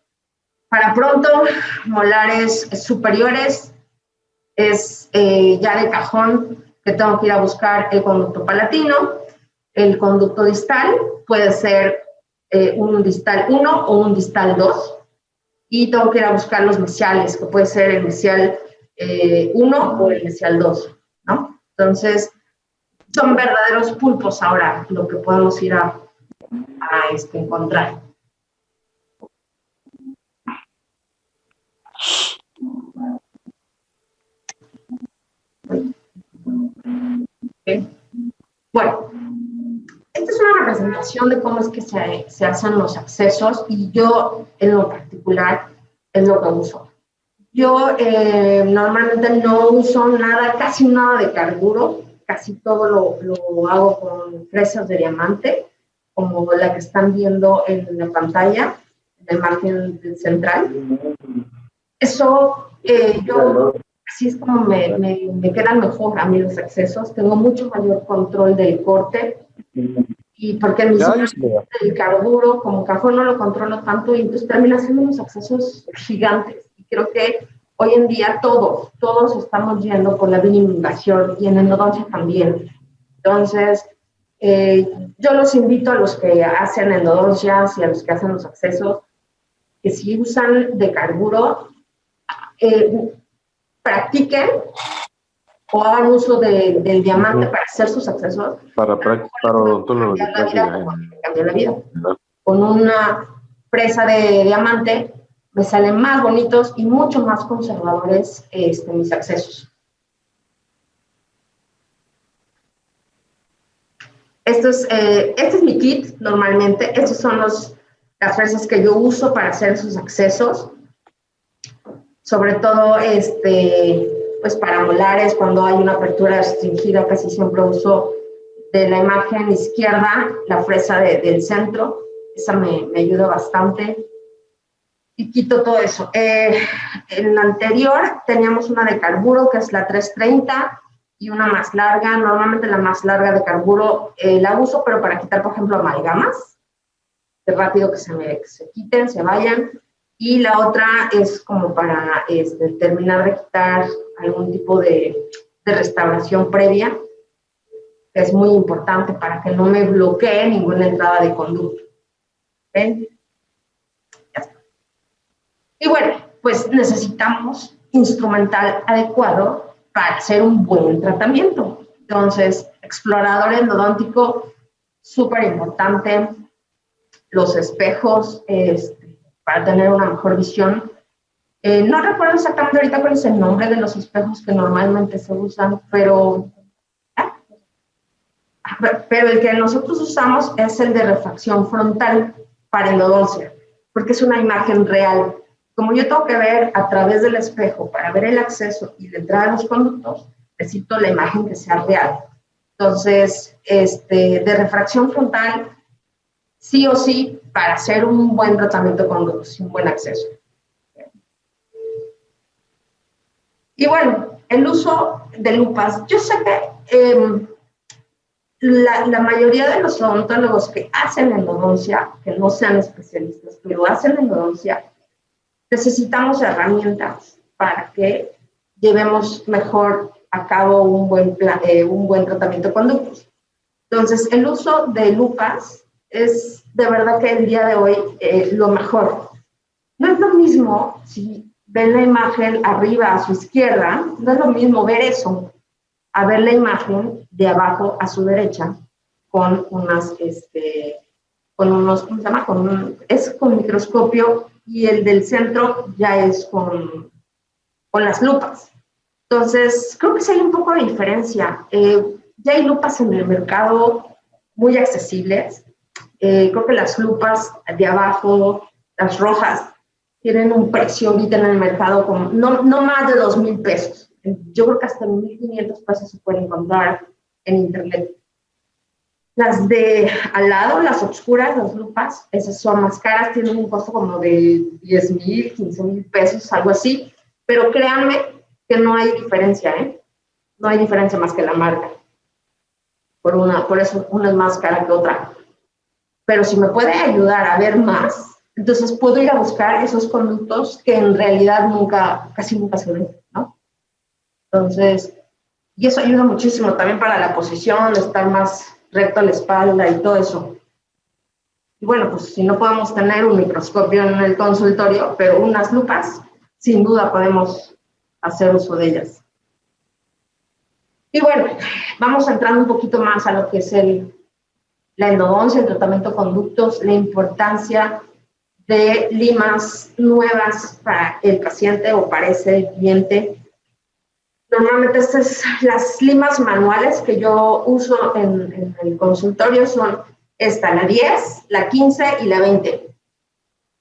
B: para pronto, molares superiores es ya de cajón que tengo que ir a buscar el conducto palatino, el conducto distal, puede ser un distal 1 o un distal 2, y tengo que ir a buscar los mesiales, que puede ser el mesial 1 o el mesial 2, ¿no? Entonces, son verdaderos pulpos ahora lo que podemos ir a encontrar. Okay. Bueno, esta es una representación de cómo es que se hacen los accesos y yo en lo particular es lo que uso. Yo normalmente no uso nada, casi nada de carburo, casi todo lo hago con fresas de diamante, como la que están viendo en la pantalla, en el margen central. Eso yo... Así es como me quedan mejor a mí los accesos. Tengo mucho mayor control del corte. Y porque el carburo, como cajón no lo controlo tanto, y entonces termina haciendo unos accesos gigantes. Y creo que hoy en día todos estamos yendo por la minimización y en endodoncia también. Entonces, yo los invito a los que hacen endodoncias y a los que hacen los accesos, que si usan de carburo, practiquen o hagan uso del diamante para hacer sus accesos.
C: Para odontólogos.
B: Cambiar la vida. Con una presa de diamante me salen más bonitos y mucho más conservadores mis accesos. Este es mi kit normalmente. Estas son las fresas que yo uso para hacer sus accesos. Sobre todo, pues para molares, cuando hay una apertura restringida, casi siempre uso de la imagen izquierda la fresa del centro. Esa me ayuda bastante. Y quito todo eso. En la anterior teníamos una de carburo, que es la 330, y una más larga. Normalmente la más larga de carburo la uso, pero para quitar, por ejemplo, amalgamas. De rápido que se quiten, se vayan. Y la otra es como para terminar de quitar algún tipo de restauración previa, que es muy importante para que no me bloquee ninguna entrada de conducto. ¿Ven? Ya está. Y bueno, pues necesitamos instrumental adecuado para hacer un buen tratamiento. Entonces, explorador endodóntico, súper importante. Los espejos, para tener una mejor visión. No recuerdo exactamente ahorita cuál es el nombre de los espejos que normalmente se usan, pero el que nosotros usamos es el de refracción frontal para endodoncia, porque es una imagen real. Como yo tengo que ver a través del espejo para ver el acceso y la entrada de los conductos, necesito la imagen que sea real. Entonces, de refracción frontal, sí o sí, para hacer un buen tratamiento de conductos y un buen acceso. Y bueno, el uso de lupas. Yo sé que la mayoría de los odontólogos que hacen endodoncia, que no sean especialistas, pero hacen endodoncia, necesitamos herramientas para que llevemos mejor a cabo un buen tratamiento de conductos. Entonces, el uso de lupas es de verdad que el día de hoy lo mejor. No es lo mismo si ven la imagen arriba a su izquierda, no es lo mismo ver eso a ver la imagen de abajo a su derecha con unos, ¿cómo se llama? Es con microscopio y el del centro ya es con las lupas. Entonces, creo que sí hay un poco de diferencia. Ya hay lupas en el mercado muy accesibles. Creo que las lupas de abajo, las rojas, tienen un precio ahorita en el mercado como no más de 2,000 pesos. Yo creo que hasta 1,500 pesos se pueden encontrar en internet. Las de al lado, las oscuras, las lupas, esas son más caras, tienen un costo como de 10,000, 15,000 pesos, algo así. Pero créanme que no hay diferencia, ¿eh? No hay diferencia más que la marca. Por eso una es más cara que otra. Pero si me puede ayudar a ver más, entonces puedo ir a buscar esos conductos que en realidad casi nunca se ven, ¿no? Entonces, y eso ayuda muchísimo también para la posición, estar más recto a la espalda y todo eso. Y bueno, pues si no podemos tener un microscopio en el consultorio, pero unas lupas, sin duda podemos hacer uso de ellas. Y bueno, vamos entrando un poquito más a lo que es la endodoncia, el tratamiento de conductos, la importancia de limas nuevas para el paciente o para ese cliente. Normalmente las limas manuales que yo uso en el consultorio son la 10, la 15 y la 20.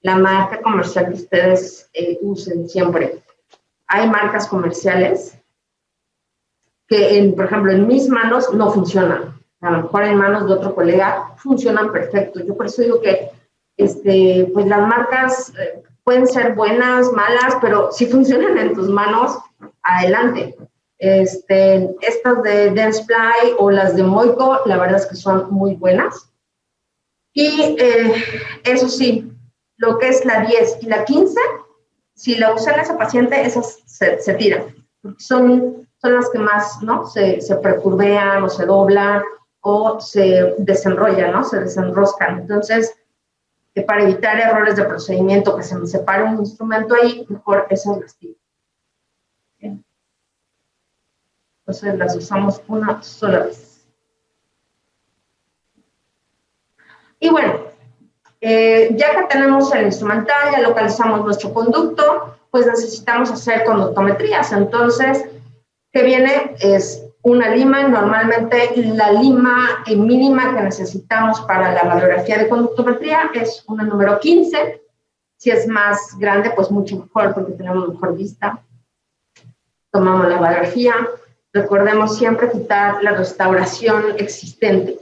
B: La marca comercial que ustedes usen siempre. Hay marcas comerciales que, por ejemplo, en mis manos no funcionan. A lo mejor en manos de otro colega funcionan perfecto. Yo por eso digo que pues las marcas pueden ser buenas, malas, pero si funcionan en tus manos, adelante. Estas de Dentsply o las de Moico, la verdad es que son muy buenas. Y eso sí, lo que es la 10 y la 15, si la usan esa paciente, esas se tiran. Son las que más, ¿no? se precurvean o se doblan o se desenrollan, ¿no? Se desenroscan. Entonces, para evitar errores de procedimiento, que se me separe un instrumento ahí, mejor esas las tiro. Entonces las usamos una sola vez. Y bueno, ya que tenemos el instrumental, ya localizamos nuestro conducto, pues necesitamos hacer conductometrías. Entonces, ¿qué viene? Es una lima. Normalmente la lima mínima que necesitamos para la radiografía de conductometría es una número 15. Si es más grande, pues mucho mejor, porque tenemos mejor vista. Tomamos la radiografía. Recordemos siempre quitar la restauración existente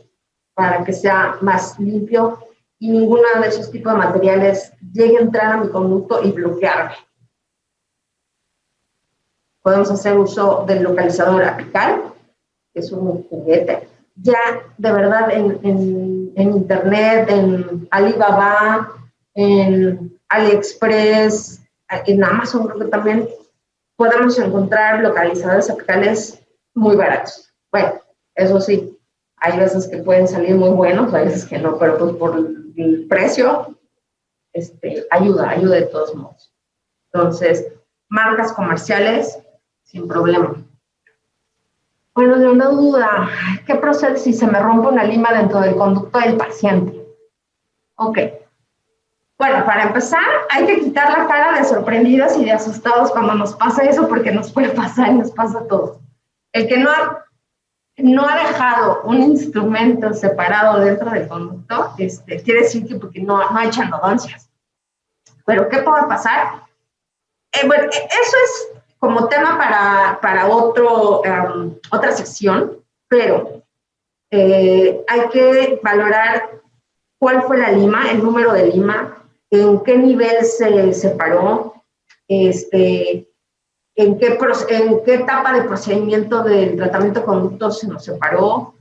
B: para que sea más limpio y ninguno de esos tipos de materiales llegue a entrar a mi conducto y bloquearme. Podemos hacer uso del localizador apical, que es un juguete. Ya, de verdad, en Internet, en Alibaba, en AliExpress, en Amazon, creo que también podemos encontrar localizadores apicales muy baratos. Bueno, eso sí, hay veces que pueden salir muy buenos, hay veces que no, pero pues por el precio, ayuda de todos modos. Entonces, marcas comerciales, sin problema. Bueno, de una duda, ¿qué procede si se me rompe una lima dentro del conducto del paciente? Ok. Bueno, para empezar, hay que quitar la cara de sorprendidos y de asustados cuando nos pasa eso, porque nos puede pasar y nos pasa a todos. El que no ha dejado un instrumento separado dentro del conducto, quiere decir que porque no ha hecho endodoncias. ¿Pero qué puede pasar? Bueno, eso es como tema para otra sección, pero hay que valorar cuál fue la lima, el número de lima, en qué nivel se separó, en qué etapa de procedimiento del tratamiento de conductos se nos separó,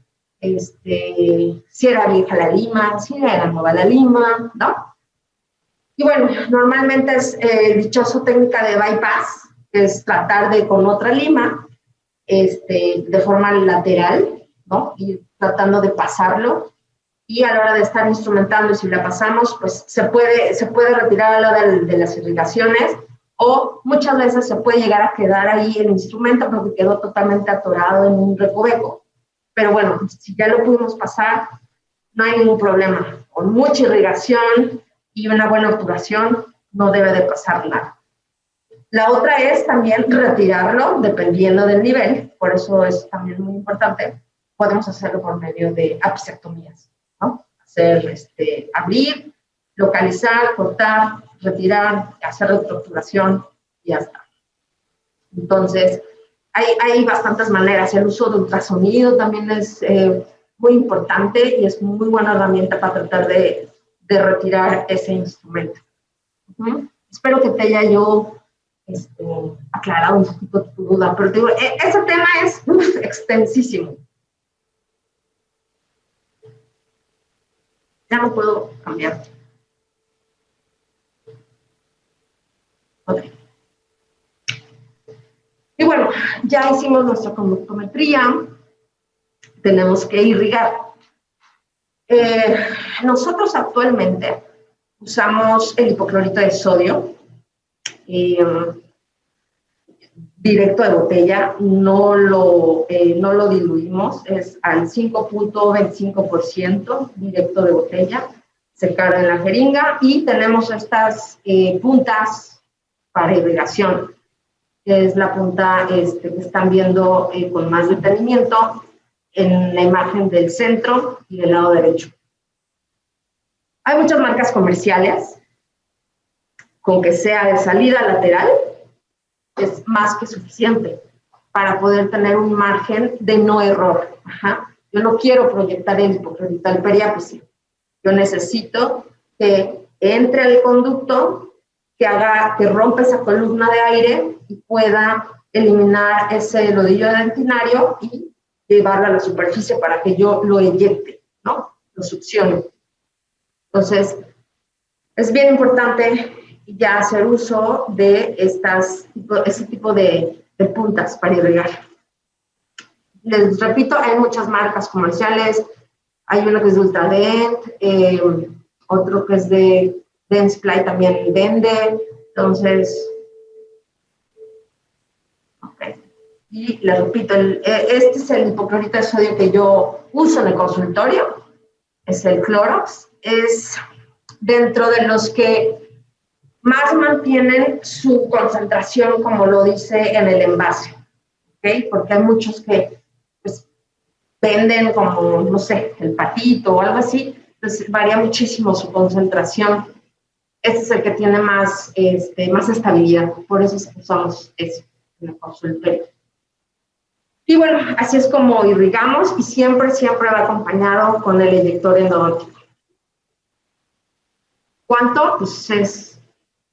B: si era vieja la lima, si era nueva la lima, ¿no? Y bueno, normalmente es el dichoso técnica de bypass, que es tratar de con otra lima, de forma lateral, ¿no? Y tratando de pasarlo. Y a la hora de estar instrumentando, y si la pasamos, pues se puede retirar a la hora de las irrigaciones, o muchas veces se puede llegar a quedar ahí el instrumento porque quedó totalmente atorado en un recoveco. Pero bueno, si ya lo pudimos pasar, no hay ningún problema. Con mucha irrigación y una buena obturación, no debe de pasar nada. La otra es también retirarlo dependiendo del nivel, por eso es también muy importante. Podemos hacerlo por medio de apicectomías, ¿no? Abrir, localizar, cortar, retirar, hacer reestructuración y ya está. Entonces, hay bastantes maneras. El uso de ultrasonido también es muy importante y es muy buena herramienta para tratar de retirar ese instrumento. Espero que te haya yo aclarado un poquito tu duda, pero te digo, ese tema es extensísimo. Ya no puedo cambiar. Ok. Y bueno, ya hicimos nuestra conductometría, tenemos que irrigar. Nosotros actualmente usamos el hipoclorito de sodio, directo de botella, no lo diluimos, es al 5.25% directo de botella, se carga en la jeringa y tenemos estas puntas para irrigación, que es la punta que están viendo con más detenimiento en la imagen del centro y del lado derecho. Hay muchas marcas comerciales, con que sea de salida lateral, es más que suficiente para poder tener un margen de no error. Yo no quiero proyectar el hipoclorito al periápice. Yo necesito que entre al conducto, que rompa esa columna de aire y pueda eliminar ese nodillo dentinario y llevarlo a la superficie para que yo lo eyecte, ¿no? Lo succione. Entonces, es bien importante ya hacer uso de ese tipo de puntas para irrigar. Les repito, hay muchas marcas comerciales. Hay uno que es de Ultradent, otro que es de Dentsply también vende. Entonces, okay. Y les repito, este es el hipoclorito de sodio que yo uso en el consultorio. Es el Clorox. Es dentro de los que más mantienen su concentración, como lo dice en el envase, ¿ok? Porque hay muchos que pues, venden como, no sé, el patito o algo así, pues varía muchísimo su concentración. Este es el que tiene más estabilidad, por eso usamos ese en el consultorio. Y bueno, así es como irrigamos y siempre va acompañado con el eyector endodóntico. ¿Cuánto? Pues es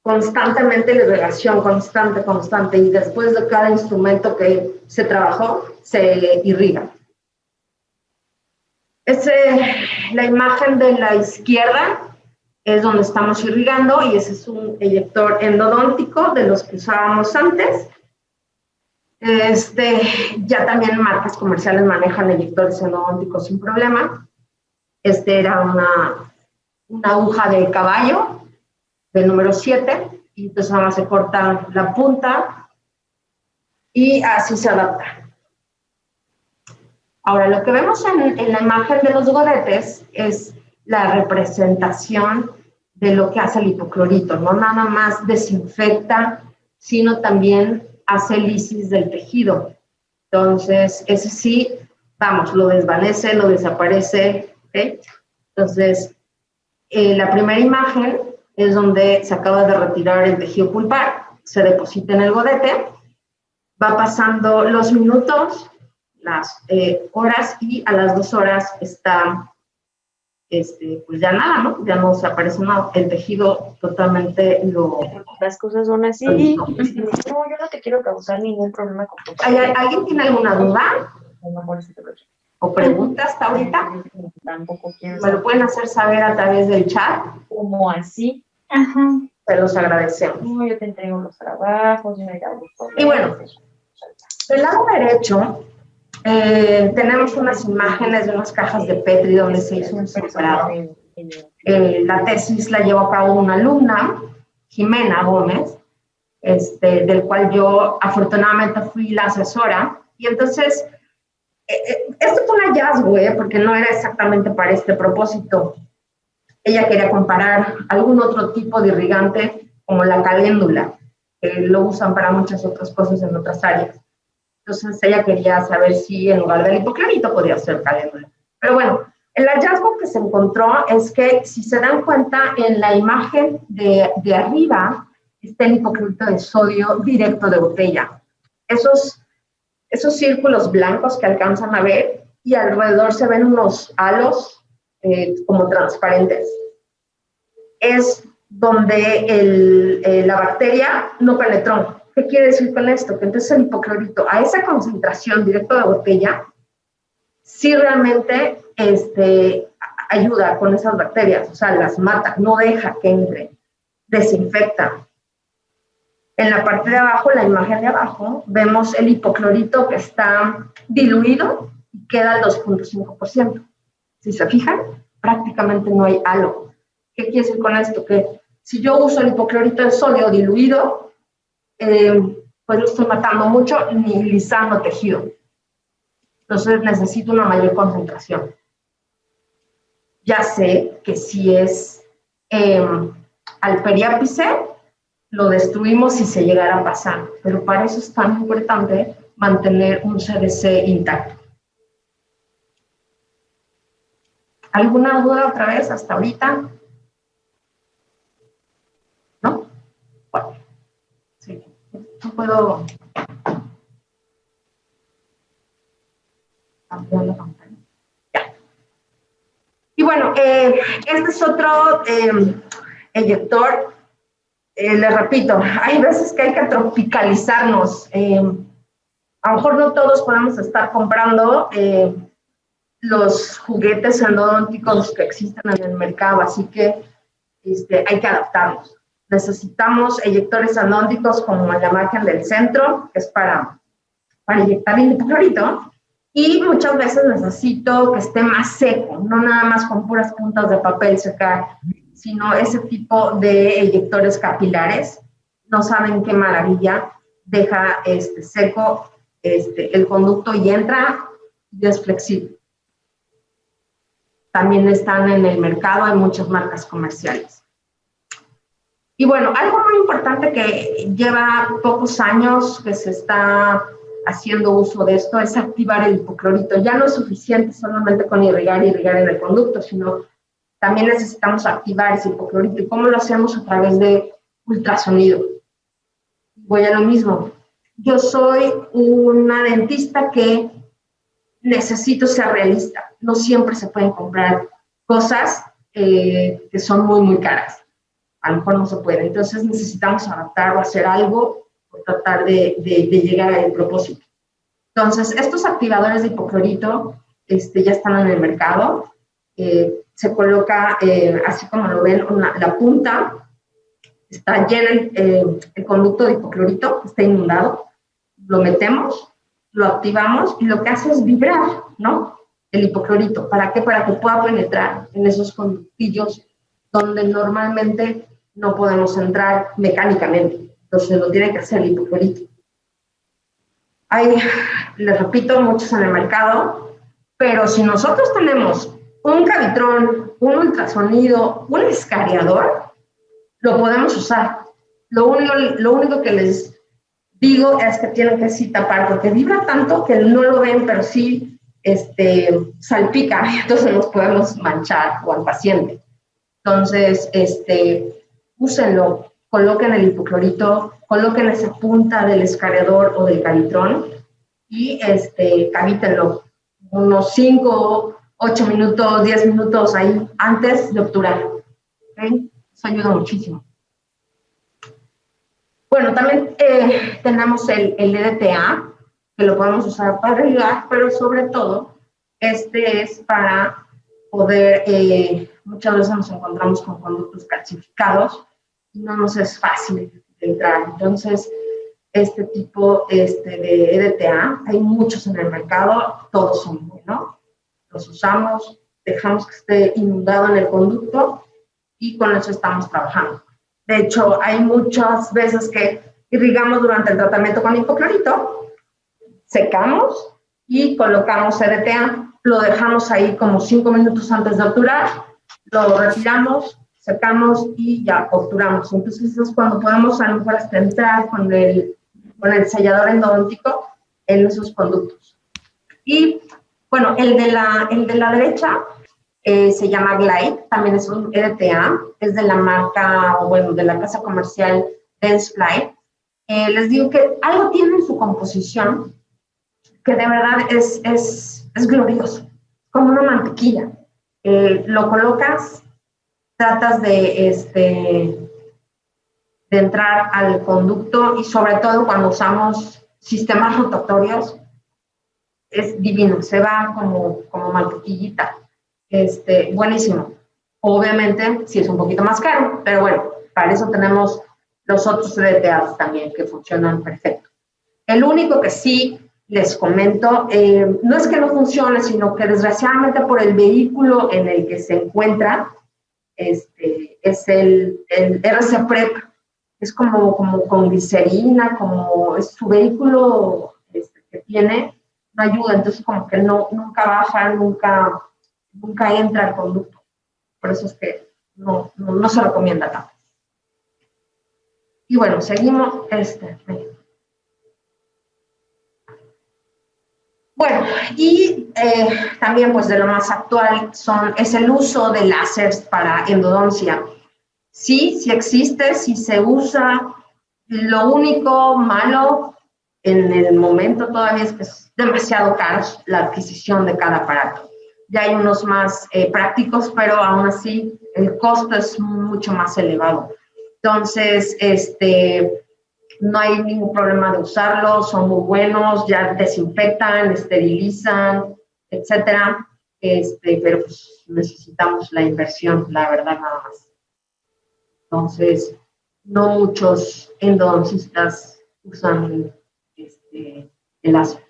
B: constantemente la irrigación, constante, y después de cada instrumento que se trabajó, se irriga. La imagen de la izquierda es donde estamos irrigando, y ese es un eyector endodóntico de los que usábamos antes. Ya también marcas comerciales manejan eyectores endodónticos sin problema. Era una aguja de caballo, del número 7, y entonces nada más se corta la punta y así se adapta. Ahora, lo que vemos en la imagen de los godetes es la representación de lo que hace el hipoclorito. No nada más desinfecta, sino también hace lisis del tejido. Entonces, ese sí, vamos, lo desvanece, lo desaparece, ¿ok? Entonces, la primera imagen es donde se acaba de retirar el tejido pulpar, se deposita en el godete, va pasando los minutos, las horas, y a las 2 horas está, pues ya nada, ¿no? Ya no se aparece nada, el tejido totalmente
D: Las cosas son así, no, yo no te quiero causar ningún problema con tu
B: ¿Alguien tiene alguna duda? o pregunta hasta ahorita,
D: Tampoco quiero
B: me lo pueden hacer saber a través del chat.
D: como así.
A: Ajá.
B: Se los agradecemos.
D: No, yo te entrego los trabajos, yo me hago todo.
B: Y bueno, del lado derecho tenemos unas imágenes de unas cajas de Petri donde se hizo un separado. La tesis la llevó a cabo una alumna, Jimena Gómez, del cual yo afortunadamente fui la asesora. Y entonces, esto fue un hallazgo, porque no era exactamente para este propósito. Ella quería comparar algún otro tipo de irrigante como la caléndula, que lo usan para muchas otras cosas en otras áreas. Entonces ella quería saber si en lugar del hipoclorito podía ser caléndula. Pero bueno, el hallazgo que se encontró es que si se dan cuenta en la imagen de arriba está el hipoclorito de sodio directo de botella. Esos círculos blancos que alcanzan a ver y alrededor se ven unos halos como transparentes. Es donde la bacteria no penetró. ¿Qué quiere decir con esto? Que entonces el hipoclorito a esa concentración directo de botella sí realmente ayuda con esas bacterias, o sea, las mata, no deja que entre, desinfecta. En la parte de abajo, la imagen de abajo, vemos el hipoclorito que está diluido y queda al 2.5%. Si se fijan, prácticamente no hay halo. ¿Qué quiere decir con esto? Que si yo uso el hipoclorito de sodio diluido, pues no estoy matando mucho ni lisando tejido. Entonces necesito una mayor concentración. Ya sé que si es al periápice, lo destruimos si se llegara a pasar, pero para eso es tan importante mantener un CDC intacto. ¿Alguna duda otra vez hasta ahorita? ¿No? Bueno, sí, no puedo ampliar la pantalla. Ya. Y bueno, este es otro eyector. Les repito, hay veces que hay que tropicalizarnos. A lo mejor no todos podemos estar comprando los juguetes endodónticos que existen en el mercado, así que hay que adaptarnos. Necesitamos eyectores endodónticos como la imagen del centro, que es para inyectar el hipoclorito, y muchas veces necesito que esté más seco, no nada más con puras puntas de papel secar, sino ese tipo de eyectores capilares. No saben qué maravilla, deja seco el conducto y entra y es flexible. También están en el mercado, hay muchas marcas comerciales. Y bueno, algo muy importante que lleva pocos años que se está haciendo uso de esto es activar el hipoclorito. Ya no es suficiente solamente con irrigar en el conducto, sino también necesitamos activar ese hipoclorito. ¿Y cómo lo hacemos? A través de ultrasonido. Voy a lo mismo. Yo soy una dentista que necesito ser realista. No siempre se pueden comprar cosas que son muy, muy caras. A lo mejor no se puede. Entonces necesitamos adaptar o hacer algo o tratar de llegar al propósito. Entonces, estos activadores de hipoclorito ya están en el mercado. Se coloca, así como lo ven, la punta, está llena el conducto de hipoclorito, está inundado, lo metemos, lo activamos y lo que hace es vibrar, ¿no? El hipoclorito. ¿Para qué? Para que pueda penetrar en esos conductillos donde normalmente no podemos entrar mecánicamente. Entonces lo tiene que hacer el hipoclorito. Hay, les repito, muchos en el mercado, pero si nosotros tenemos un cavitrón, un ultrasonido, un escariador, lo podemos usar. Lo único que les digo es que tienen que sí tapar, porque vibra tanto que no lo ven, pero sí salpica, entonces nos podemos manchar o al paciente. Entonces, úsenlo, coloquen el hipoclorito, coloquen esa punta del escariador o del cavitrón y cavítenlo unos 5, 8 minutos, 10 minutos ahí antes de obturar. ¿Okay? Eso ayuda muchísimo. Bueno, también tenemos el DDTA, que lo podemos usar para irrigar, pero sobre todo Este es para poder, muchas veces nos encontramos con conductos calcificados y no nos es fácil entrar. Entonces, este tipo de EDTA, hay muchos en el mercado, todos son buenos, los usamos, dejamos que esté inundado en el conducto y con eso estamos trabajando. De hecho, hay muchas veces que irrigamos durante el tratamiento con hipoclorito, secamos y colocamos EDTA, lo dejamos ahí como 5 minutos antes de obturar, lo retiramos, secamos y ya obturamos. Entonces es cuando podemos a lo mejor hasta entrar con el sellador endodóntico en esos conductos. Y bueno, el de la derecha se llama Glide, también es un EDTA, es de la marca, o bueno, de la casa comercial Dentsply. Les digo que algo tiene en su composición que de verdad es glorioso, como una mantequilla. Lo colocas, tratas de entrar al conducto y sobre todo cuando usamos sistemas rotatorios, es divino, se va como mantequillita, buenísimo. Obviamente, sí es un poquito más caro, pero bueno, para eso tenemos los otros EDTAs también que funcionan perfecto. El único que sí les comento, no es que no funcione, sino que desgraciadamente por el vehículo en el que se encuentra, es el RC Prep, es como con glicerina, como es su vehículo que tiene, no ayuda, entonces como que nunca baja, nunca entra al conducto. Por eso es que no se recomienda tanto. Y bueno, seguimos. Bueno, y también pues de lo más actual es el uso de láseres para endodoncia. Sí existe, sí se usa. Lo único malo en el momento todavía es que es demasiado caro la adquisición de cada aparato. Ya hay unos más prácticos, pero aún así el costo es mucho más elevado. Entonces, no hay ningún problema de usarlos, son muy buenos, ya desinfectan, esterilizan, etcétera. Pero pues necesitamos la inversión, la verdad, nada más. Entonces, no muchos endodoncistas usan el láser.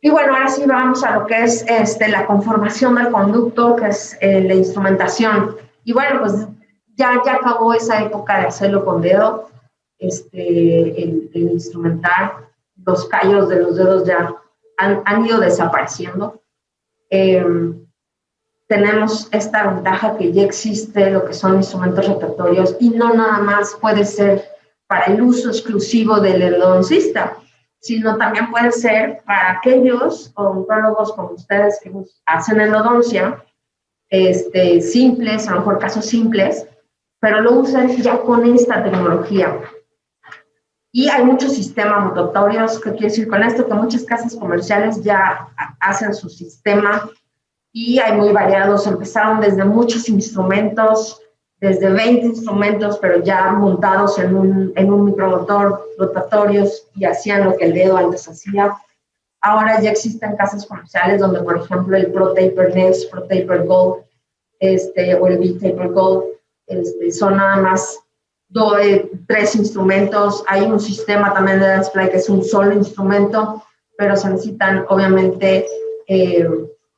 B: Y bueno, ahora sí vamos a lo que es la conformación del conducto, que es la instrumentación. Y bueno, pues ya acabó esa época de hacerlo con dedo, el instrumentar. Los callos de los dedos ya han ido desapareciendo. Tenemos esta ventaja que ya existe lo que son instrumentos rotatorios y no nada más puede ser para el uso exclusivo del endodoncista, sino también puede ser para aquellos odontólogos como ustedes que hacen endodoncia, simples, a lo mejor casos simples, pero lo usan ya con esta tecnología. Y hay muchos sistemas rotatorios, ¿qué quiere decir con esto? Que muchas casas comerciales ya hacen su sistema y hay muy variados, empezaron desde muchos instrumentos, desde 20 instrumentos, pero ya montados en un micromotor, rotatorios, y hacían lo que el dedo antes hacía. Ahora ya existen casas comerciales donde, por ejemplo, el ProTaper Next, ProTaper Gold, o el B-Taper Gold, son nada más 3 instrumentos. Hay un sistema también de Dentsply que es un solo instrumento, pero se necesitan, obviamente,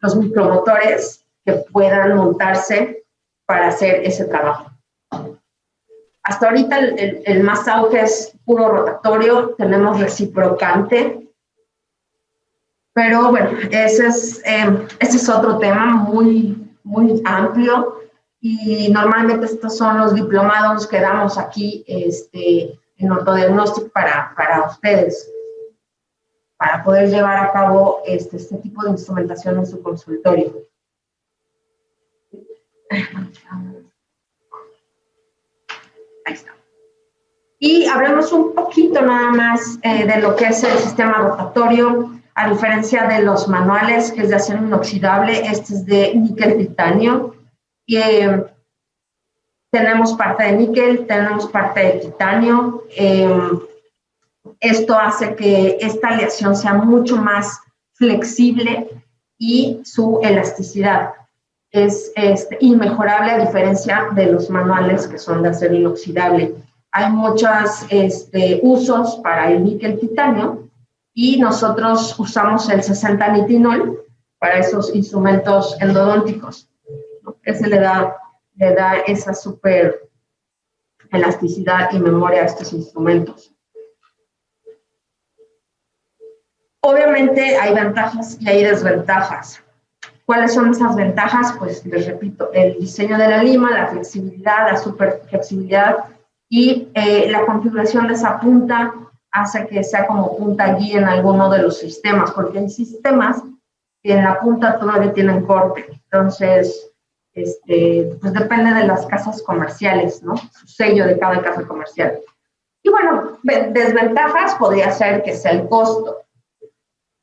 B: los micromotores que puedan montarse para hacer ese trabajo. Hasta ahorita el más auge es puro rotatorio, tenemos reciprocante, pero bueno, ese es otro tema muy, muy amplio y normalmente estos son los diplomados que damos aquí en ortodiagnóstico para ustedes, para poder llevar a cabo este tipo de instrumentación en su consultorio. Ahí está. Y hablemos un poquito nada más de lo que es el sistema rotatorio, a diferencia de los manuales, que es de acero inoxidable, este es de níquel titanio. Y tenemos parte de níquel, tenemos parte de titanio. Esto hace que esta aleación sea mucho más flexible y su elasticidad es inmejorable a diferencia de los manuales que son de acero inoxidable. Hay muchos usos para el níquel titanio y nosotros usamos el 60-nitinol para esos instrumentos endodónticos, ¿no? Ese le da esa súper elasticidad y memoria a estos instrumentos. Obviamente hay ventajas y hay desventajas. ¿Cuáles son esas ventajas? Pues les repito, el diseño de la lima, la flexibilidad, la super flexibilidad y la configuración de esa punta hace que sea como punta guía en alguno de los sistemas, porque hay sistemas que en la punta todavía tienen corte. Entonces, pues depende de las casas comerciales, ¿no? Su sello de cada casa comercial. Y bueno, desventajas podría ser que sea el costo,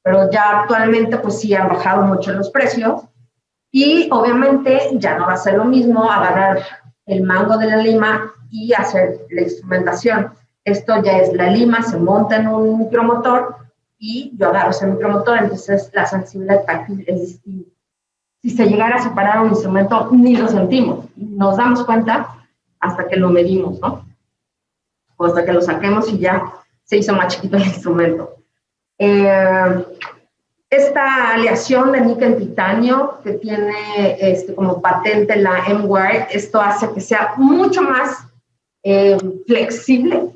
B: pero ya actualmente pues sí han bajado mucho los precios y obviamente ya no va a ser lo mismo agarrar el mango de la lima y hacer la instrumentación. Esto ya es la lima, se monta en un micromotor y yo agarro ese micromotor, entonces la sensibilidad táctil es distinta. Si se llegara a separar un instrumento, ni lo sentimos, nos damos cuenta hasta que lo medimos, ¿no? O hasta que lo saquemos y ya se hizo más chiquito el instrumento. Esta aleación de níquel-titanio que tiene como patente la M-Wire, esto hace que sea mucho más flexible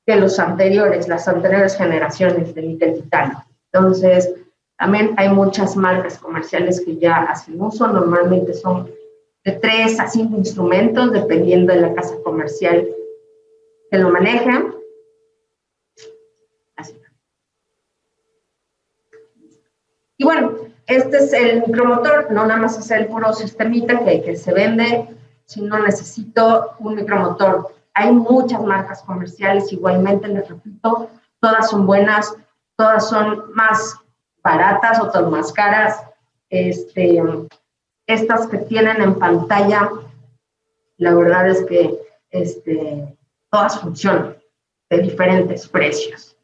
B: que las anteriores generaciones de níquel-titanio. Entonces, también hay muchas marcas comerciales que ya hacen uso, normalmente son de 3 a 5 instrumentos, dependiendo de la casa comercial que lo manejan. Así. Y bueno, este es el micromotor, no nada más es el puro sistemita que se vende, sino necesito un micromotor. Hay muchas marcas comerciales, igualmente les repito, todas son buenas, todas son más baratas, otras más caras. Estas que tienen en pantalla, la verdad es que todas funcionan de diferentes precios.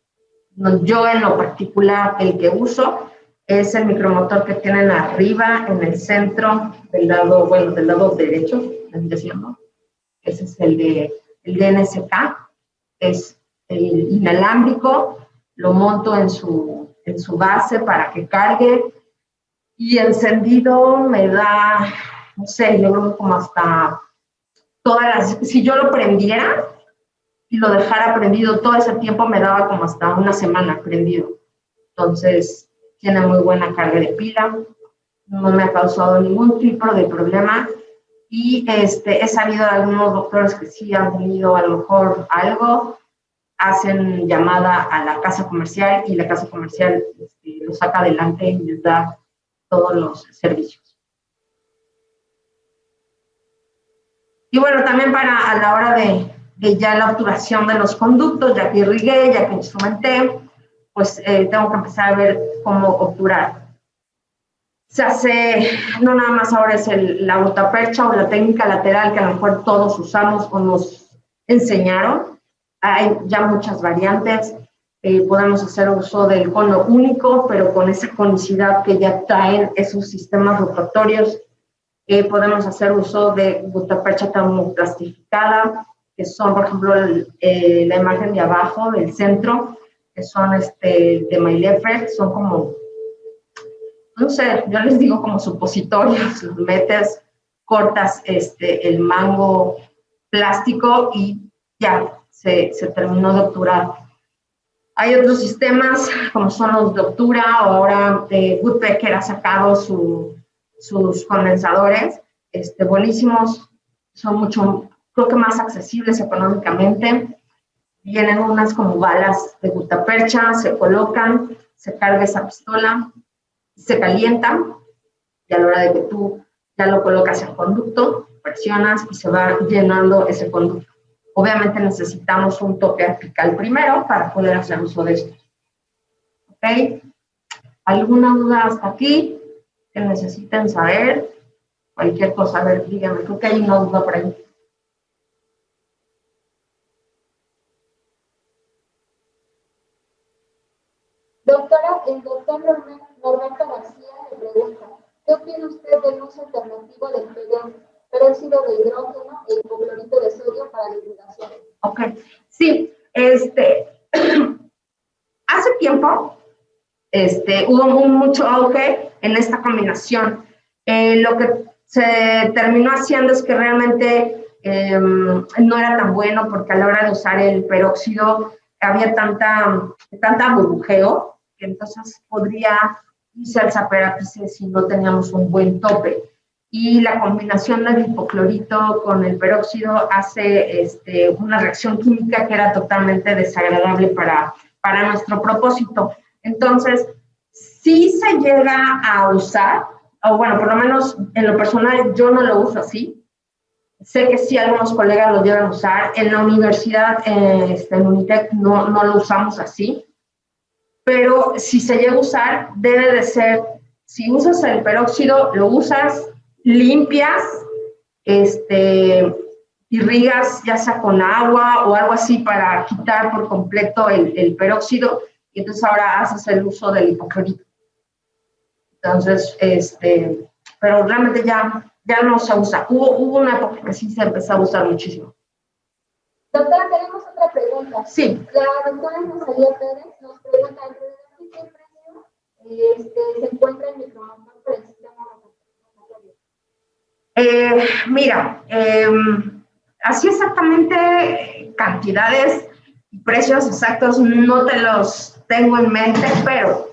B: Yo en lo particular, el que uso es el micromotor que tienen arriba en el centro del lado derecho, ¿no? Ese es el DNSK, es el inalámbrico, lo monto en su base para que cargue y encendido me da, no sé, yo creo como hasta si yo lo prendiera y lo dejara prendido todo ese tiempo me daba como hasta una semana prendido. Entonces, tiene muy buena carga de pila, no me ha causado ningún tipo de problema y he sabido de algunos doctores que sí han tenido a lo mejor algo, hacen llamada a la casa comercial y la casa comercial lo saca adelante y les da todos los servicios. Y bueno, también a la hora de ya la obturación de los conductos, ya que irrigué, ya que instrumenté, pues tengo que empezar a ver cómo obturar. Se hace, no nada más ahora es la gutapercha o la técnica lateral que a lo mejor todos usamos o nos enseñaron. Hay ya muchas variantes. Podemos hacer uso del cono único, pero con esa conicidad que ya traen esos sistemas rotatorios. Podemos hacer uso de gutapercha termoplastificada, que son, por ejemplo, la imagen de abajo, del centro, que son de Maillefert, son como, no sé, yo les digo como supositorios, los metes, cortas el mango plástico y ya se terminó de obturar. Hay otros sistemas, como son los de obtura, ahora Woodpecker ha sacado sus condensadores, buenísimos, son mucho, creo que más accesibles económicamente. Vienen unas como balas de gutapercha, se colocan, se carga esa pistola, se calienta y a la hora de que tú ya lo colocas en conducto, presionas y se va llenando ese conducto. Obviamente necesitamos un tope apical primero para poder hacer uso de esto. ¿Ok? ¿Alguna duda hasta aquí que necesiten saber? Cualquier cosa, a ver, díganme, creo que hay una duda por ahí.
A: activo del peróxido de hidrógeno e hipoclorito de sodio para la irrigación.
B: Ok, sí, hace tiempo hubo mucho auge en esta combinación. Lo que se terminó haciendo es que realmente no era tan bueno porque a la hora de usar el peróxido había tanta burbujeo que entonces podría irse al zaperápice si no teníamos un buen tope. Y la combinación del hipoclorito con el peróxido hace una reacción química que era totalmente desagradable para nuestro propósito. Entonces, sí se llega a usar, o bueno, por lo menos en lo personal yo no lo uso así. Sé que sí algunos colegas lo llegan a usar. En la universidad, en Unitec, no lo usamos así. Pero si se llega a usar, debe de ser, si usas el peróxido, lo usas, limpias, irrigas ya sea con agua o algo así para quitar por completo el peróxido, y entonces ahora haces el uso del hipoclorito. Entonces, pero realmente ya no se usa. Hubo una época que sí se empezó a usar muchísimo.
A: Doctora, tenemos otra pregunta.
B: Sí.
A: La doctora Rosalía Pérez nos pregunta, ¿entre qué precio se encuentra el micromotor para el sistema rotatorio?
B: Mira, así exactamente cantidades y precios exactos no te los tengo en mente, pero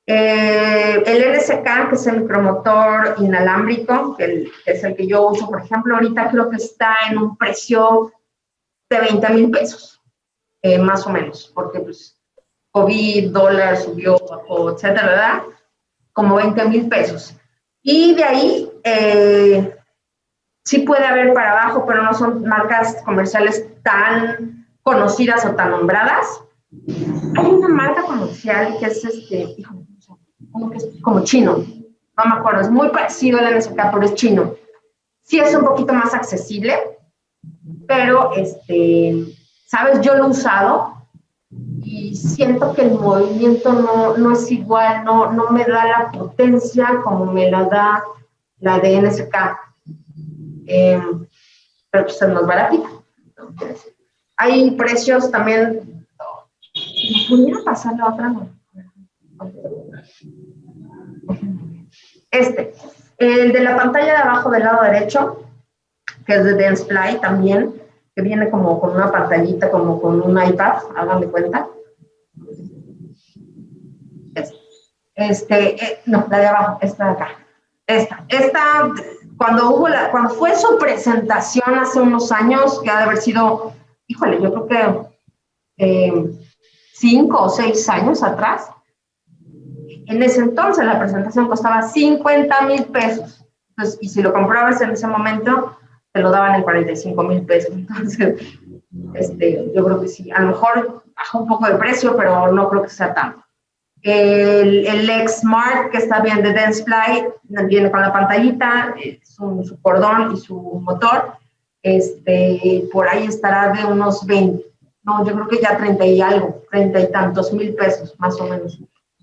B: el NSK, que es el micromotor inalámbrico, que es el que yo uso, por ejemplo, ahorita creo que está en un precio de 20,000 pesos, más o menos, porque pues COVID, dólar, subió, bajó, etcétera, ¿verdad? Como 20,000 pesos. Y de ahí, sí puede haber para abajo, pero no son marcas comerciales tan conocidas o tan nombradas. Hay una marca comercial que es uno que es como chino, no me acuerdo, es muy parecido al NSK, pero es chino. Sí es un poquito más accesible, pero, ¿sabes? Yo lo he usado y siento que el movimiento no es igual, no me da la potencia como me la da la de NSK. Pero pues es más baratita. Hay precios también. Si me pudiera pasar la otra, no. El de la pantalla de abajo del lado derecho, que es de Dentsply también, que viene como con una pantallita, como con un iPad, hagan de cuenta. No, la de abajo, esta de acá. Esta, cuando fue su presentación hace unos años, que ha de haber sido, híjole, yo creo que 5 o 6 años atrás, en ese entonces la presentación costaba 50,000 pesos. Entonces, y si lo comprabas en ese momento, te lo daban en 45,000 pesos. Entonces, yo creo que sí, a lo mejor bajó un poco de precio, pero no creo que sea tanto. El Lex Smart, que está bien de Dentsply, viene con la pantallita, su cordón y su motor, por ahí estará de unos 20, no, yo creo que ya 30 y tantos mil pesos, más o menos.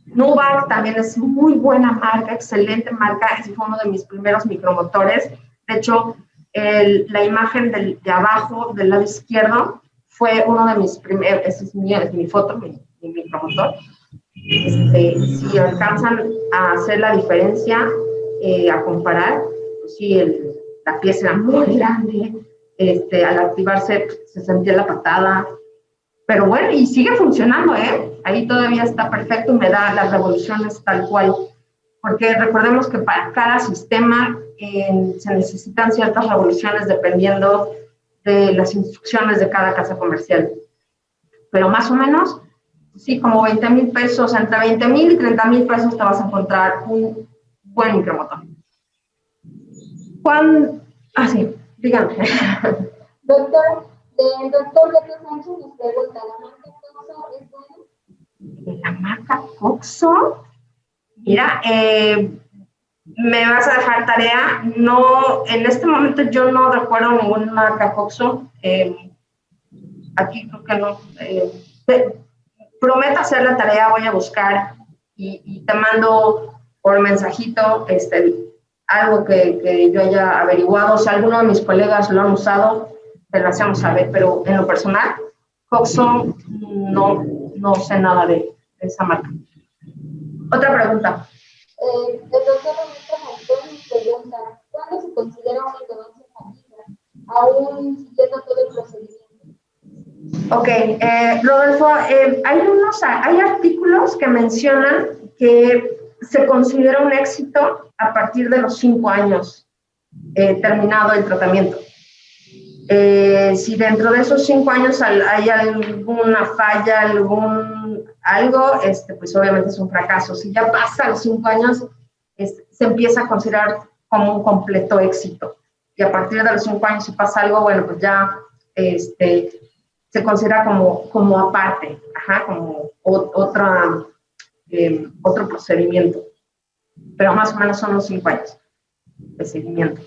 B: Nuvac también es muy buena marca, excelente marca, ese fue uno de mis primeros micromotores. De hecho, la imagen de abajo, del lado izquierdo, fue uno de mis primeros, esa es mi foto, mi micromotor. Si alcanzan a hacer la diferencia, a comparar, pues sí, la pieza era muy grande, al activarse se sentía la patada, pero bueno, y sigue funcionando, ahí todavía está perfecto y me da las revoluciones tal cual, porque recordemos que para cada sistema se necesitan ciertas revoluciones dependiendo de las instrucciones de cada casa comercial, pero más o menos, sí, como 20,000 pesos, entre 20,000 y 30,000 pesos te vas a encontrar un buen micromotor. Sí, díganme.
A: Doctor, el doctor Beto Sánchez nos pregunta, ¿la marca Coxo es buena?
B: ¿La marca Coxo? Mira, me vas a dejar tarea. No, en este momento yo no recuerdo ninguna marca Coxo. Aquí creo que no. Prometo hacer la tarea, voy a buscar y te mando por mensajito algo que yo haya averiguado. Si alguno de mis colegas lo han usado, te lo hacemos saber, pero en lo personal, Coxo, no sé nada de esa marca. Otra pregunta.
A: El doctor Roberto Antón pregunta, ¿cuándo se considera una endodoncia fallida, aún siguiendo todo el procedimiento?
B: Ok, Rodolfo, hay artículos que mencionan que se considera un éxito a partir de los 5 años terminado el tratamiento. Si dentro de esos 5 años hay alguna falla, algo, pues obviamente es un fracaso. Si ya pasa los 5 años, se empieza a considerar como un completo éxito. Y a partir de los 5 años, si pasa algo, bueno, pues ya se considera como aparte, como otro procedimiento. Pero más o menos son los 5 años de seguimiento.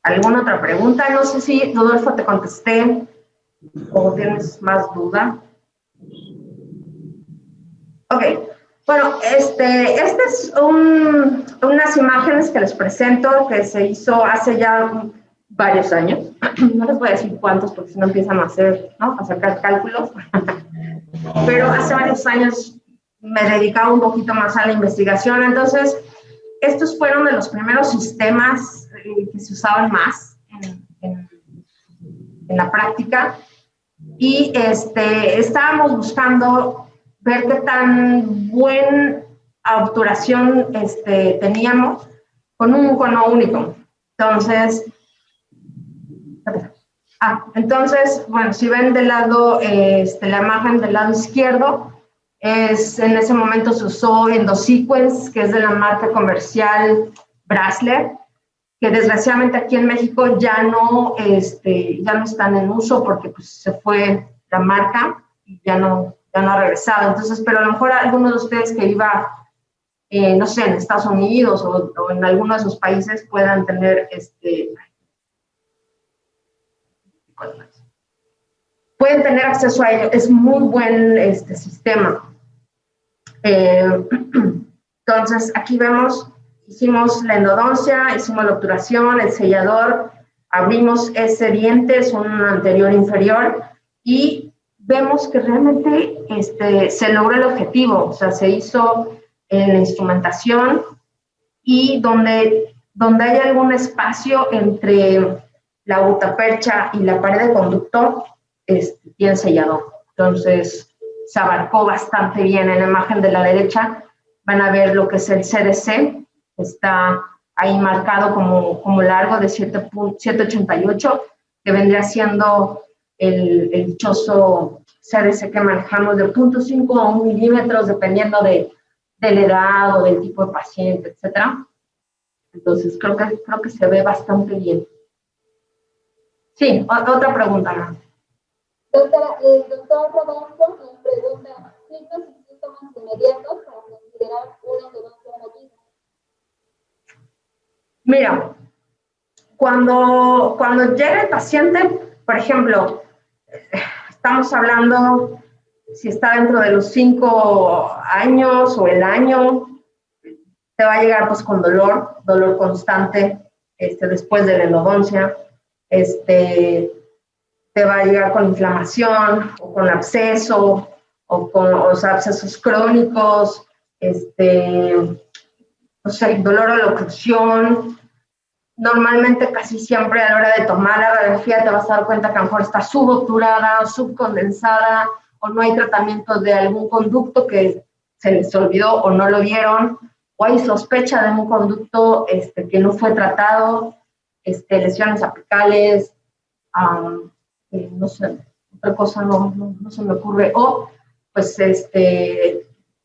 B: ¿Alguna otra pregunta? No sé si, Rodolfo, te contesté o tienes más duda. Ok, bueno, este es unas imágenes que les presento que se hizo hace ya varios años. No les voy a decir cuántos porque si no empiezan a sacar cálculos. Pero hace varios años me dedicaba un poquito más a la investigación. Entonces, estos fueron de los primeros sistemas que se usaban más en la práctica. Y estábamos buscando ver qué tan buena obturación teníamos con un icono único. Entonces, bueno, si ven del lado, la imagen del lado izquierdo, en ese momento se usó EndoSequence, que es de la marca comercial Brasler, que desgraciadamente aquí en México ya no están en uso porque pues, se fue la marca y ya no ha regresado. Entonces, pero a lo mejor alguno de ustedes que viva, no sé, en Estados Unidos o en alguno de esos países puedan tener pueden tener acceso a ello. Es muy buen sistema. Entonces, aquí vemos, hicimos la endodoncia, hicimos la obturación, el sellador, abrimos ese diente, es un anterior inferior, y vemos que realmente se logró el objetivo. O sea, se hizo en la instrumentación y donde hay algún espacio entre la gutapercha y la pared de conducto, tiene sellador. Entonces, se abarcó bastante bien. En la imagen de la derecha van a ver lo que es el CDC, está ahí marcado como largo de 7.88, que vendría siendo el dichoso CDC que manejamos de 0.5 a 1 milímetros, dependiendo de la edad o del tipo de paciente, etcétera. Entonces, creo que se ve bastante bien. Sí, otra pregunta, Ana.
A: Doctora, el doctor Rodolfo nos pregunta, ¿signos y síntomas inmediatos para considerar una endodoncia fallida?
B: Mira, cuando llega el paciente, por ejemplo, estamos hablando si está dentro de los 5 años o el año, te va a llegar pues con dolor constante después de la endodoncia, te va a llegar con inflamación o con absceso o con abscesos crónicos, dolor o la oclusión. Normalmente casi siempre a la hora de tomar la radiografía te vas a dar cuenta que a lo mejor está subobturada, subcondensada, o no hay tratamiento de algún conducto que se les olvidó o no lo vieron, o hay sospecha de un conducto que no fue tratado, lesiones apicales, no sé, otra cosa no se me ocurre. O, pues,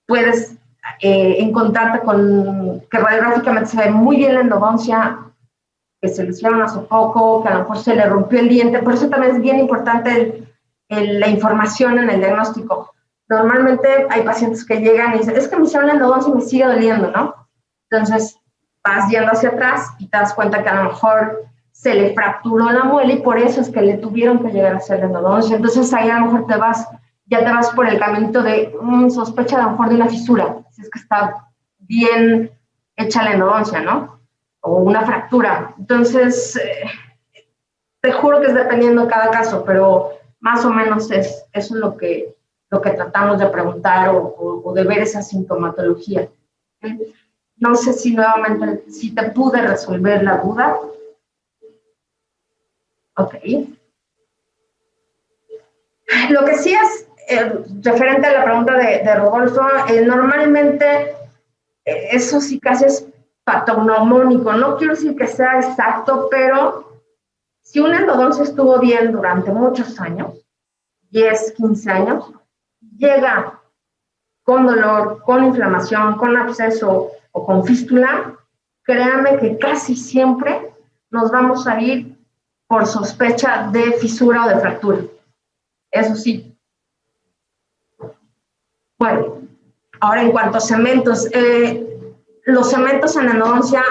B: puedes encontrarte con que radiográficamente se ve muy bien la endodoncia, que se le hicieron hace poco, que a lo mejor se le rompió el diente. Por eso también es bien importante la información en el diagnóstico. Normalmente hay pacientes que llegan y dicen, es que me hicieron la endodoncia y me sigue doliendo, ¿no? Entonces, vas yendo hacia atrás y te das cuenta que a lo mejor se le fracturó la muela y por eso es que le tuvieron que llegar a hacer la endodoncia. Entonces, ahí a lo mejor ya te vas por el caminito de sospecha a lo mejor de una fisura, si es que está bien hecha la endodoncia, ¿no? O una fractura. Entonces, te juro que es dependiendo de cada caso, pero más o menos eso es lo que tratamos de preguntar o de ver esa sintomatología. ¿Sí? No sé si nuevamente, si te pude resolver la duda. Ok. Lo que sí es, referente a la pregunta de Rodolfo, normalmente eso sí casi es patognomónico. No quiero decir que sea exacto, pero si una endodoncia estuvo bien durante muchos años, 10, 15 años, llega con dolor, con inflamación, con absceso o con fístula, créanme que casi siempre nos vamos a ir por sospecha de fisura o de fractura. Eso sí. Bueno, ahora en cuanto a cementos, los cementos en endodoncia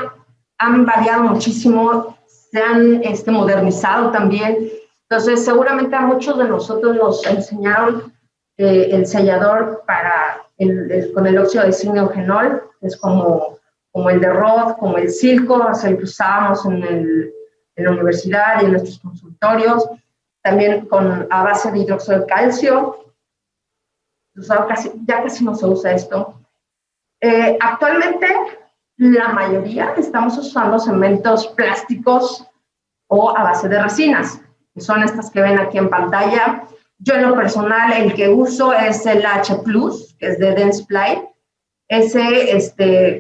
B: han variado muchísimo, se han modernizado también. Entonces, seguramente a muchos de nosotros nos enseñaron el sellador con el óxido de zinc eugenol, es como el de Roth, como el Silco, es el que usábamos en la universidad y en nuestros consultorios, también a base de hidróxido de calcio. Ya casi no se usa esto. Actualmente, la mayoría estamos usando cementos plásticos o a base de resinas, que son estas que ven aquí en pantalla. Yo en lo personal, el que uso es el H+, que es de Dentsply.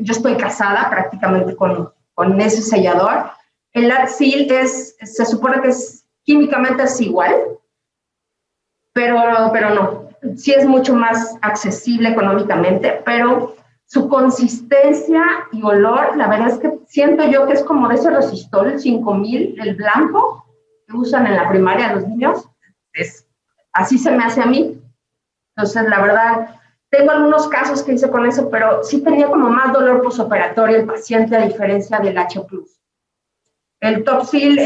B: Yo estoy casada prácticamente con ese sellador. El Adsil se supone que químicamente es igual, pero no. Sí es mucho más accesible económicamente, pero su consistencia y olor, la verdad es que siento yo que es como de ese resistol, el 5000, el blanco, que usan en la primaria los niños. Así se me hace a mí. Entonces, la verdad, tengo algunos casos que hice con eso, pero sí tenía como más dolor postoperatorio el paciente, a diferencia del H+. El Topsil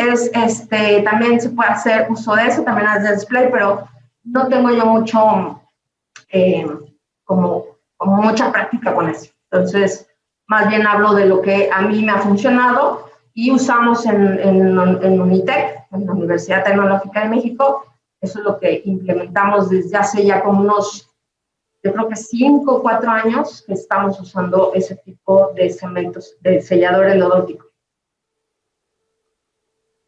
B: también se puede hacer uso de eso, también es de display, pero no tengo yo mucho, como mucha práctica con eso. Entonces, más bien hablo de lo que a mí me ha funcionado y usamos en Unitec, en la Universidad Tecnológica de México. Eso es lo que implementamos desde hace ya como unos, yo creo que 5 o 4 años que estamos usando ese tipo de cementos, de sellador endodóntico.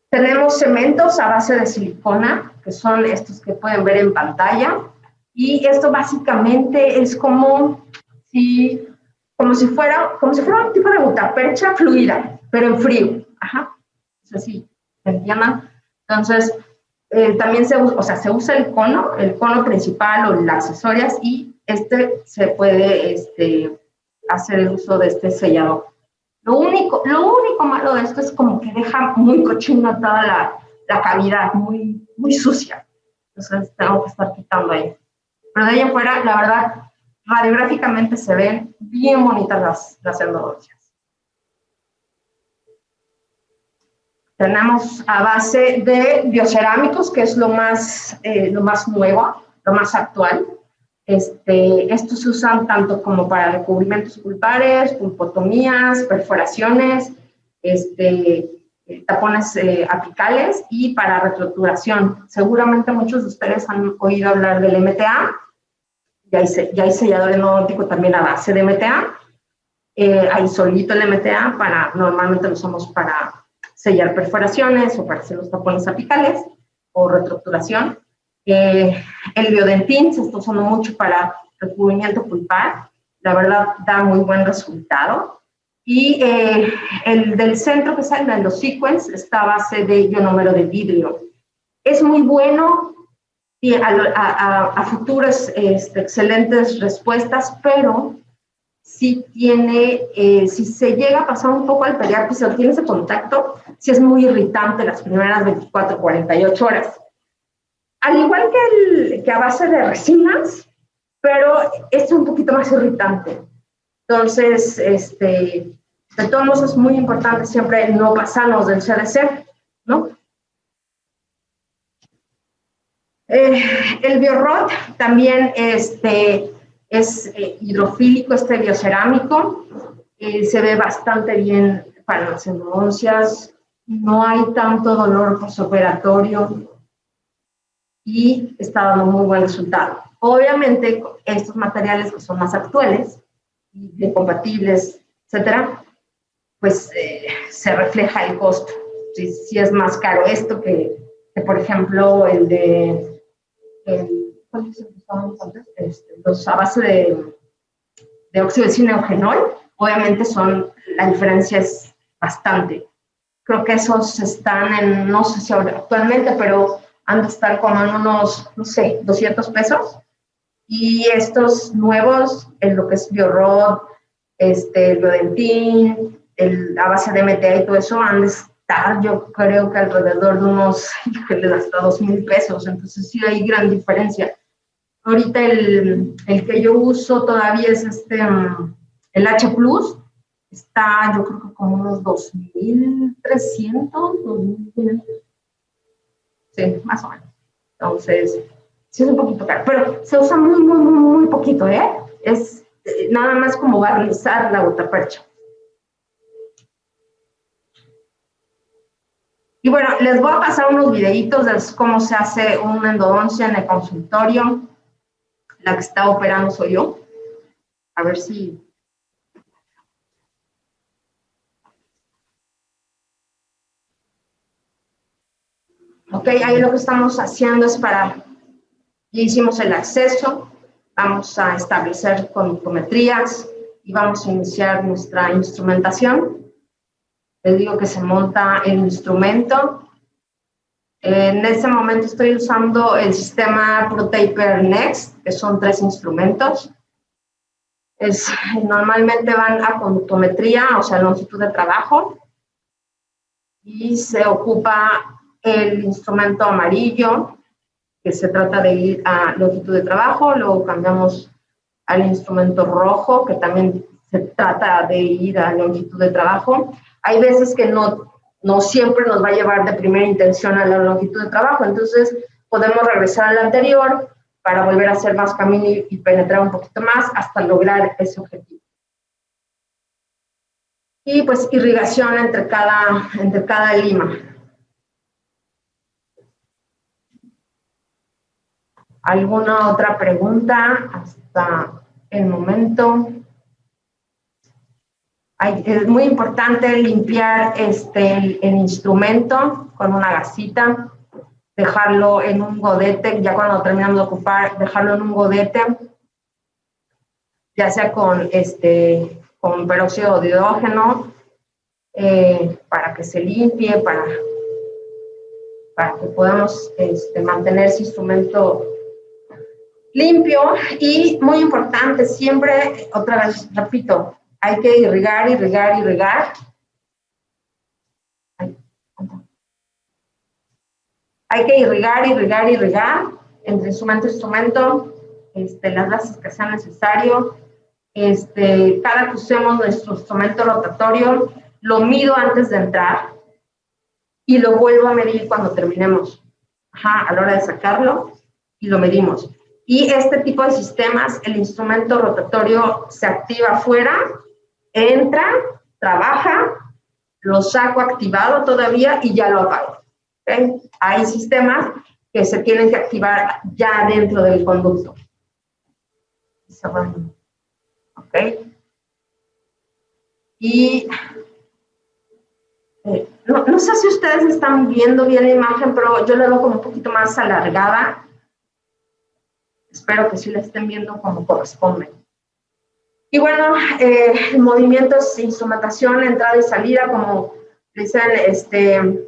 B: Tenemos cementos a base de silicona, que son estos que pueden ver en pantalla, y esto básicamente es como si fuera un tipo de gutapercha fluida, pero en frío. Ajá. Es así, ¿me entiendan? Entonces, también se usa el cono principal o las accesorias, y se puede hacer el uso de este sellador. Lo único malo de esto es como que deja muy cochina toda la cavidad, muy, muy sucia. Entonces tengo que estar quitando ahí. Pero de ahí en fuera, la verdad, radiográficamente se ven bien bonitas las endodoncias. Tenemos a base de biocerámicos, que es lo más nuevo, lo más actual. Estos se usan tanto como para recubrimientos pulpares, pulpotomías, perforaciones, tapones apicales y para retrocturación. Seguramente muchos de ustedes han oído hablar del MTA. Ya hay sellador endodóntico también a base de MTA. Hay solito el MTA, normalmente lo usamos para sellar perforaciones o para hacer los tapones apicales o retrocturación. El biodentín se está usando mucho para recubrimiento pulpar. La verdad, da muy buen resultado. Y el del centro que sale en los Sequence está a base de ionómero de vidrio. Es muy bueno y a futuras excelentes respuestas, pero si se llega a pasar un poco al periarco, si tiene ese contacto, sí es muy irritante las primeras 24, 48 horas. Al igual que a base de resinas, pero es un poquito más irritante. Entonces, de todos modos es muy importante siempre no pasarnos del CDC, ¿no? El BioRod también es hidrofílico, biocerámico. Se ve bastante bien para las endodoncias, no hay tanto dolor postoperatorio y está dando muy buen resultado. Obviamente, estos materiales que son más actuales, y compatibles, etcétera, pues se refleja el costo. Si es más caro esto que por ejemplo, ¿cuál es el que estábamos antes? Los a base de óxido de zinc neogenol, obviamente la diferencia es bastante. Creo que esos están en, no sé si ahora actualmente, pero han de estar como en unos, no sé, 200 pesos. Y estos nuevos, en lo que es Biorrod, Biodentin, a base de MTA y todo eso, han de estar, yo creo que alrededor de unos, hasta 2,000 pesos. Entonces sí hay gran diferencia. Ahorita el que yo uso todavía es el H+, está yo creo que como unos 2,300, 2,500. Sí, más o menos. Entonces, sí es un poquito caro, pero se usa muy, muy, muy, muy poquito, ¿eh? Es nada más como barnizar la guatapercha. Y bueno, les voy a pasar unos videitos de cómo se hace una endodoncia en el consultorio. La que está operando soy yo. A ver si... Ok, ahí lo que estamos haciendo es ya hicimos el acceso, vamos a establecer conductometrías y vamos a iniciar nuestra instrumentación. Les digo que se monta el instrumento. En este momento estoy usando el sistema ProTaper Next, que son 3 instrumentos. Normalmente van a conductometría, o sea, longitud de trabajo, y se ocupa el instrumento amarillo, que se trata de ir a longitud de trabajo, luego cambiamos al instrumento rojo, que también se trata de ir a longitud de trabajo. Hay veces que no siempre nos va a llevar de primera intención a la longitud de trabajo, entonces podemos regresar al anterior para volver a hacer más camino y penetrar un poquito más hasta lograr ese objetivo. Y pues irrigación entre cada lima. ¿Alguna otra pregunta hasta el momento? Es muy importante limpiar el instrumento con una gasita, dejarlo en un godete, ya cuando terminamos de ocupar, dejarlo en un godete, ya sea con peróxido de hidrógeno, para que se limpie, para que podamos mantener ese instrumento limpio. Y muy importante, siempre, otra vez repito, hay que irrigar, irrigar, irrigar. Hay que irrigar, irrigar, irrigar entre instrumento y instrumento, las veces que sea necesario. Cada que usemos nuestro instrumento rotatorio, lo mido antes de entrar y lo vuelvo a medir cuando terminemos. A la hora de sacarlo, y lo medimos. Y este tipo de sistemas, el instrumento rotatorio se activa afuera, entra, trabaja, lo saco activado todavía y ya lo apago. ¿Okay? Hay sistemas que se tienen que activar ya dentro del conducto. ¿Ok? Y no sé si ustedes están viendo bien la imagen, pero yo la veo como un poquito más alargada. Espero que sí la estén viendo como corresponde. Y bueno, movimientos, instrumentación, entrada y salida, como dicen,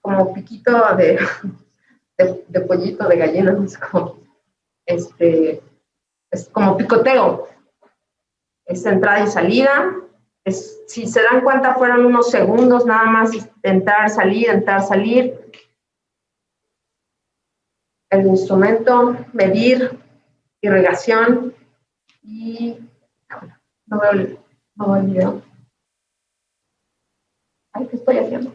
B: como piquito de pollito, de gallina, no sé cómo, es como picoteo. Es entrada y salida. Si se dan cuenta, fueron unos segundos nada más, entrar, salir, entrar, salir. El instrumento, medir, irrigación y... No veo el video. Ay, ¿qué estoy haciendo?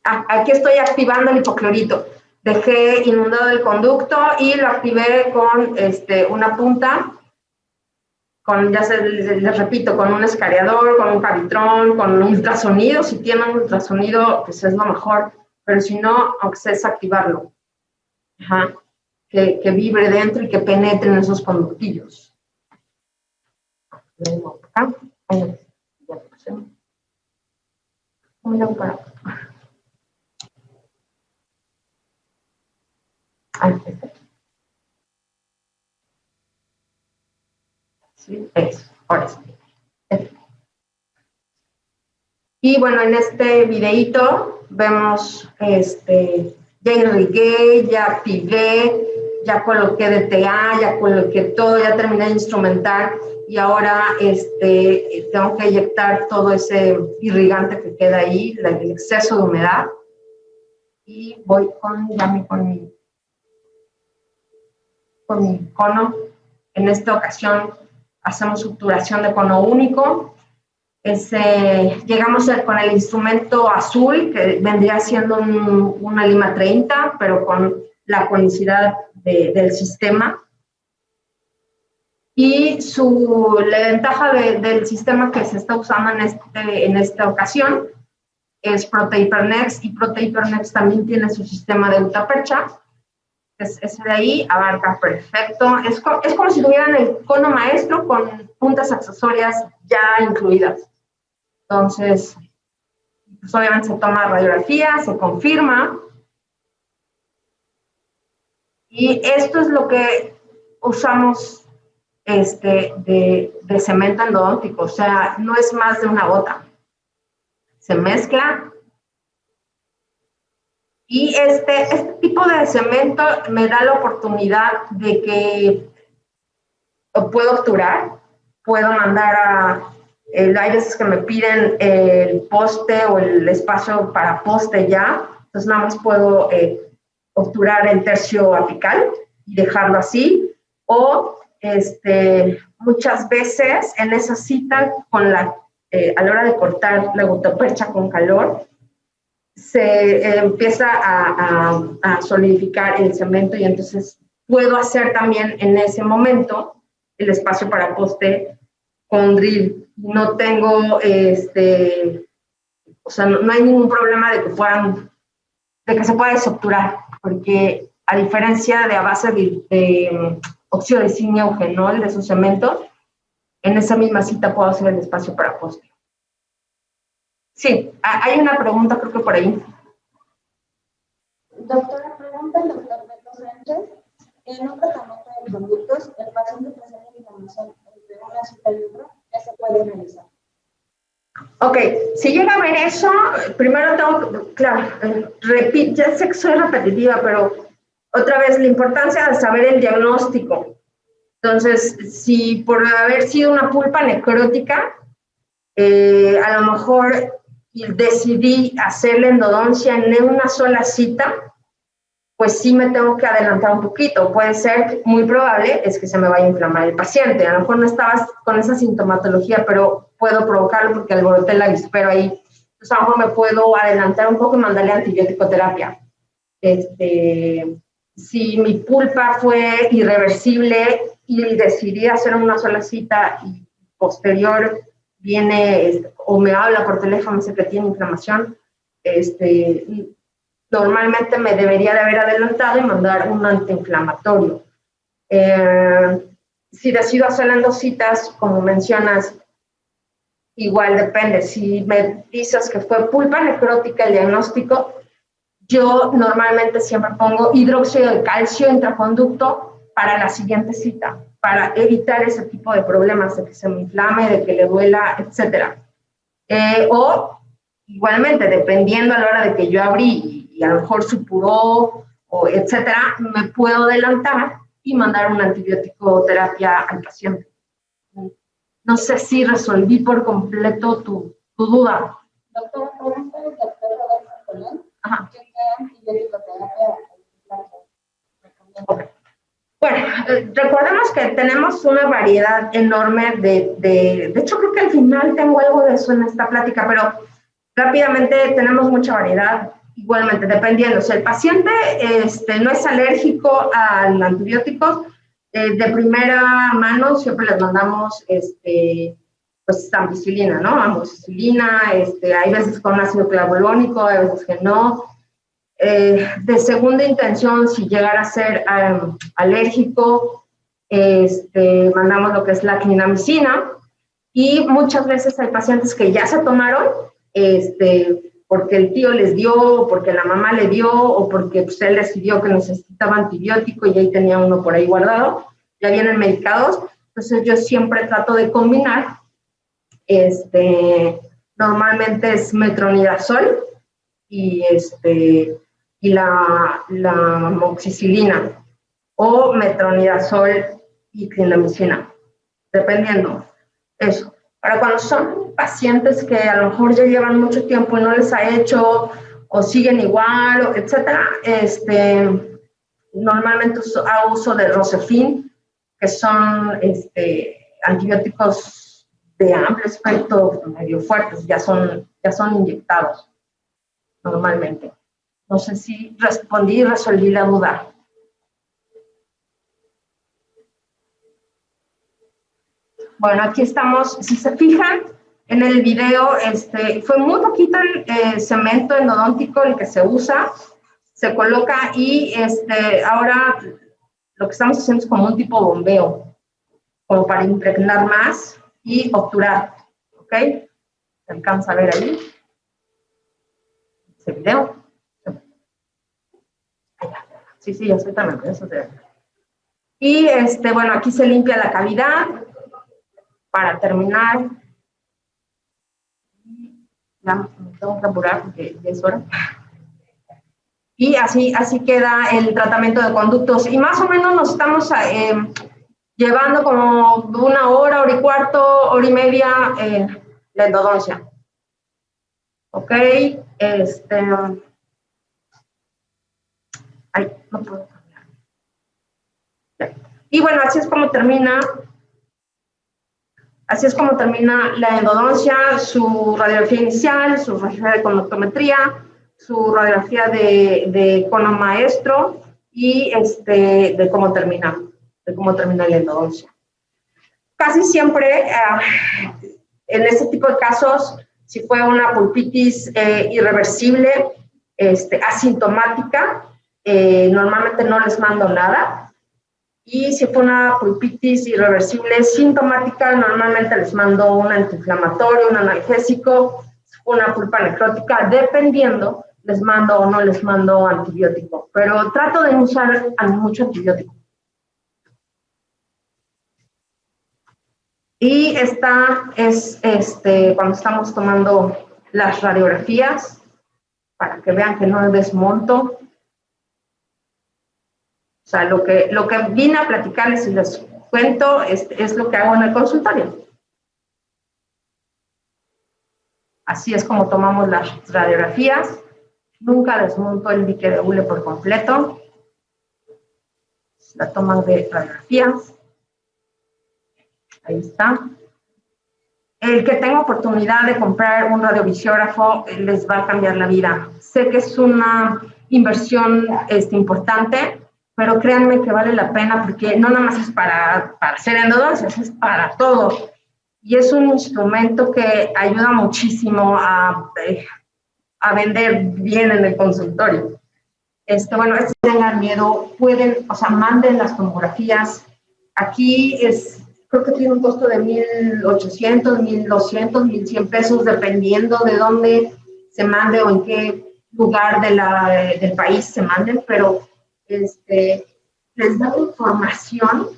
B: Aquí estoy activando el hipoclorito. Dejé inundado el conducto y lo activé con una punta les repito, con un escaneador, con un cavitrón, con un ultrasonido. Si tienen un ultrasonido, pues es lo mejor, pero si no, aunque sea desactivarlo. Ajá. Que vibre dentro y que penetre en esos conductillos. Acá. Ya puse. Sí, eso, ahora sí. Y bueno, en este videíto vemos, ya irrigué, ya activé, ya coloqué DTA, ya coloqué todo, ya terminé de instrumentar y ahora tengo que inyectar todo ese irrigante que queda ahí, el exceso de humedad. Y voy con mi cono. En esta ocasión hacemos obturación de cono único. Llegamos con el instrumento azul, que vendría siendo una lima 30, pero con la conicidad del sistema. Y la ventaja del sistema que se está usando en esta ocasión es ProteIpernex, y ProteIpernex también tiene su sistema de gutapercha. Ese de ahí abarca perfecto. Es como si tuvieran el cono maestro con puntas accesorias ya incluidas. Entonces, pues obviamente se toma radiografía, se confirma. Y esto es lo que usamos de cemento endodóntico. O sea, no es más de una gota. Se mezcla. Y este tipo de cemento me da la oportunidad de que puedo obturar, puedo mandar hay veces que me piden el poste o el espacio para poste ya, entonces nada más puedo obturar el tercio apical y dejarlo así, o muchas veces en esa cita, a la hora de cortar la gutapercha con calor, se empieza a solidificar el cemento y entonces puedo hacer también en ese momento el espacio para poste con drill. No tengo, o sea, no hay ningún problema de que se pueda desobturar, porque a diferencia de a base de óxido de zinc o genol de esos cementos, en esa misma cita puedo hacer el espacio para poste. Sí, hay una pregunta, creo que por ahí.
E: Doctora, pregunta el doctor Beto Sánchez. En un tratamiento de conductos, el paciente presenta inflamación entre una cita y otra, ¿qué se puede realizar?
B: Ok, si llega a ver eso, primero tengo, claro, repito, ya sé que soy repetitiva, pero otra vez la importancia de saber el diagnóstico. Entonces, si por haber sido una pulpa necrótica, a lo mejor decidí hacer la endodoncia en una sola cita, pues sí me tengo que adelantar un poquito. Puede ser, muy probable, es que se me vaya a inflamar el paciente. A lo mejor no estabas con esa sintomatología, pero puedo provocarlo porque alboroté el avispero ahí. Entonces a lo mejor me puedo adelantar un poco y mandarle antibiótico terapia. Si mi pulpa fue irreversible y decidí hacer una sola cita y posterior viene o me habla por teléfono, dice que tiene inflamación, normalmente me debería de haber adelantado y mandar un antiinflamatorio. Si decido hacerlo en 2 citas, como mencionas, igual depende. Si me dices que fue pulpa necrótica el diagnóstico, yo normalmente siempre pongo hidróxido de calcio intraconducto para la siguiente cita, para evitar ese tipo de problemas, de que se me inflame, de que le duela, etc. O igualmente, dependiendo a la hora de que yo abrí y a lo mejor supuró, o etcétera, me puedo adelantar y mandar una antibiótico terapia al paciente. No sé si resolví por completo tu duda.
E: Doctora, pregunta el doctor Rodolfo Colón.
B: Ajá.
E: ¿Qué antibiótico terapia recomienda?
B: Okay. Bueno, recordemos que tenemos una variedad enorme de hecho creo que al final tengo algo de eso en esta plática, pero rápidamente tenemos mucha variedad, igualmente dependiendo. Si el paciente no es alérgico al antibiótico, De primera mano siempre les mandamos pues ampicilina, ¿no? Amoxicilina, hay veces con ácido clavulónico, hay veces que no. De segunda intención, si llegara a ser alérgico, mandamos lo que es la clindamicina, y muchas veces hay pacientes que ya se tomaron, porque el tío les dio, o porque la mamá le dio, o porque pues, él decidió que necesitaba antibiótico y ahí tenía uno por ahí guardado, ya vienen medicados. Entonces yo siempre trato de combinar, normalmente es metronidazol y la amoxicilina, o metronidazol y clindamicina, dependiendo. Eso. Ahora, cuando son pacientes que a lo mejor ya llevan mucho tiempo y no les ha hecho, o siguen igual, etcétera, normalmente hago uso de Rosefin, que son antibióticos de amplio espectro, medio fuertes, ya son inyectados normalmente. No sé si respondí y resolví la duda. Bueno, aquí estamos. Si se fijan en el video, fue muy poquito el cemento endodóntico el que se usa, se coloca, y ahora lo que estamos haciendo es como un tipo bombeo, como para impregnar más y obturar, ¿ok? ¿Se alcanza a ver ahí ese video? Sí, ya estoy también, eso se ve. Y bueno, aquí se limpia la cavidad para terminar. Ya me tengo que apurar porque ya es hora. Y así queda el tratamiento de conductos. Y más o menos nos estamos llevando como 1 hora, hora y cuarto, hora y media la endodoncia. ¿Ok? Ay, no puedo cambiar. Y bueno, así es como termina la endodoncia, su radiografía inicial, su radiografía de conductometría, su radiografía de cono maestro, y de cómo termina la endodoncia. Casi siempre, en este tipo de casos, si fue una pulpitis irreversible, asintomática, normalmente no les mando nada. Y si fue una pulpitis irreversible sintomática, normalmente les mando un antiinflamatorio, un analgésico. Si fue una pulpa necrótica, dependiendo, les mando o no les mando antibiótico. Pero trato de no usar mucho antibiótico. Y esta es cuando estamos tomando las radiografías, para que vean que no desmonto. O sea, lo que vine a platicarles y les cuento es lo que hago en el consultorio. Así es como tomamos las radiografías. Nunca desmonto el dique de hule por completo. La toma de radiografías. Ahí está. El que tenga oportunidad de comprar un radiovisiógrafo les va a cambiar la vida. Sé que es una inversión importante, pero créanme que vale la pena, porque no nada más es para hacer endodoncias, es para todo. Y es un instrumento que ayuda muchísimo a vender bien en el consultorio. Bueno, tengan miedo, pueden, manden las tomografías. Aquí creo que tiene un costo de 1,800, 1,200, 1,100 pesos, dependiendo de dónde se mande o en qué lugar del país se manden, pero les da información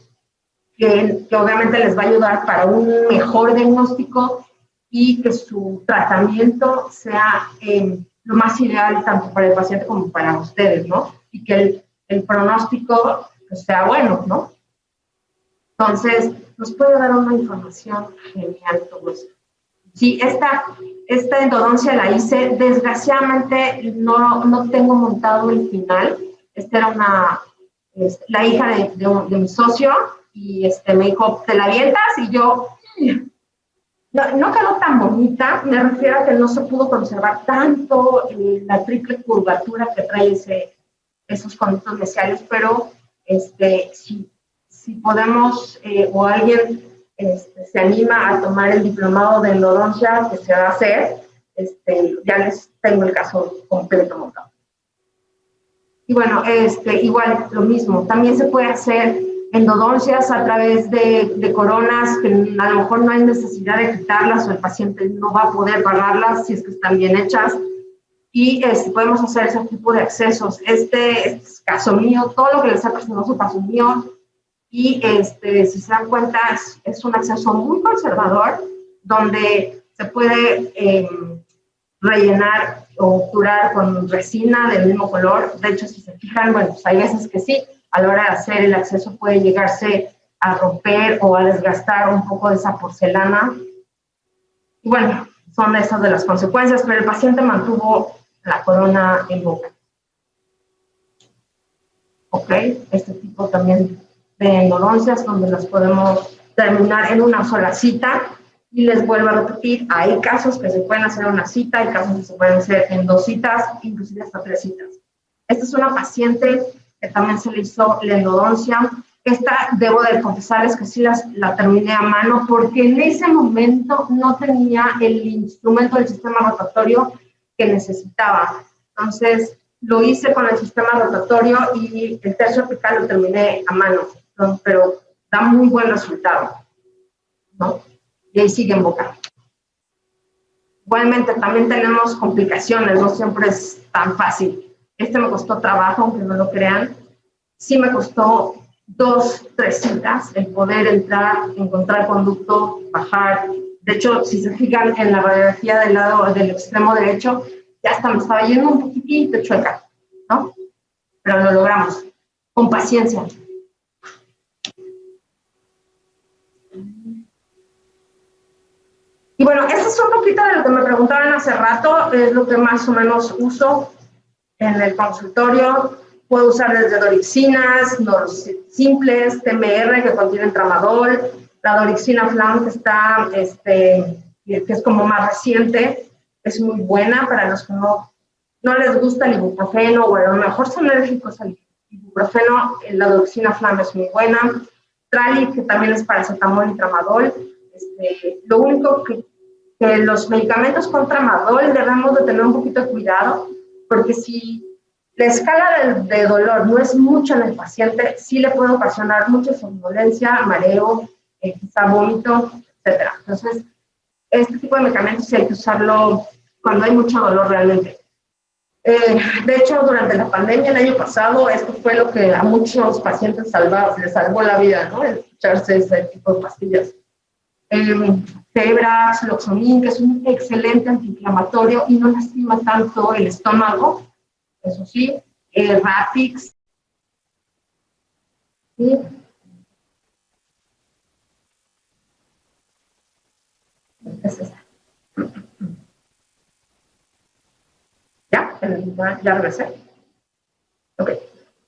B: que obviamente les va a ayudar para un mejor diagnóstico y que su tratamiento sea lo más ideal tanto para el paciente como para ustedes, ¿no? Y que el pronóstico pues, sea bueno, ¿no? Entonces, nos puede dar una información genial todo eso. Sí, esta endodoncia la hice, desgraciadamente no tengo montado el final. Esta era la hija de mi socio, y me dijo, ¿te la avientas? Y yo, no quedó tan bonita, me refiero a que no se pudo conservar tanto la triple curvatura que trae esos conductos mesiales, pero sí si podemos o alguien se anima a tomar el diplomado de endodoncia que se va a hacer, ya les tengo el caso completo montado. Y bueno, igual lo mismo, también se puede hacer endodoncias a través de coronas que a lo mejor no hay necesidad de quitarlas o el paciente no va a poder pagarlas si es que están bien hechas. Y podemos hacer ese tipo de accesos. Este es caso mío, todo lo que les he presentado es un caso mío. Y si se dan cuenta, es un acceso muy conservador, donde se puede rellenar o obturar con resina del mismo color. De hecho, si se fijan, bueno, pues hay veces que sí, a la hora de hacer el acceso puede llegarse a romper o a desgastar un poco de esa porcelana. Y bueno, son esas de las consecuencias, pero el paciente mantuvo la corona en boca. Ok, este tipo también de endodoncias donde las podemos terminar en una sola cita. Y les vuelvo a repetir, hay casos que se pueden hacer en una cita, hay casos que se pueden hacer en 2 citas, inclusive hasta 3 citas. Esta es una paciente que también se le hizo la endodoncia. Esta, debo de confesarles que sí la terminé a mano, porque en ese momento no tenía el instrumento del sistema rotatorio que necesitaba. Entonces, lo hice con el sistema rotatorio y el tercio apical lo terminé a mano, ¿no? Pero da muy buen resultado, ¿no? Y ahí sigue en boca. Igualmente, también tenemos complicaciones, no siempre es tan fácil. Me costó trabajo, aunque no lo crean. Sí me costó 2, 3 citas el poder entrar, encontrar conducto, bajar. De hecho, si se fijan en la radiografía del lado del extremo derecho, ya hasta me estaba yendo un poquitito chueca, ¿no? Pero lo logramos, con paciencia. Y bueno, esto es un poquito de lo que me preguntaban hace rato, es lo que más o menos uso en el consultorio. Puedo usar desde dorixinas, simples, TMR que contienen tramadol, la dorixina flam que está, que es como más reciente, es muy buena para los que no les gusta el ibuprofeno o a lo mejor son alérgicos al ibuprofeno. La dorixina flam es muy buena. Trali, que también es paracetamol y tramadol. Lo único que los medicamentos con tramadol debemos de tener un poquito de cuidado, porque si la escala de dolor no es mucha en el paciente, sí le puede ocasionar mucha somnolencia, mareo, quizá vómito, etc. Entonces, este tipo de medicamentos sí hay que usarlo cuando hay mucho dolor realmente. De hecho, durante la pandemia el año pasado, esto fue lo que a muchos pacientes les salvó la vida, ¿no? El echarse ese tipo de pastillas. Febrax, Loxonin, que es un excelente antiinflamatorio y no lastima tanto el estómago, eso sí. Rapix. ¿Sí? Es esta. ¿Ya regresé? Ok.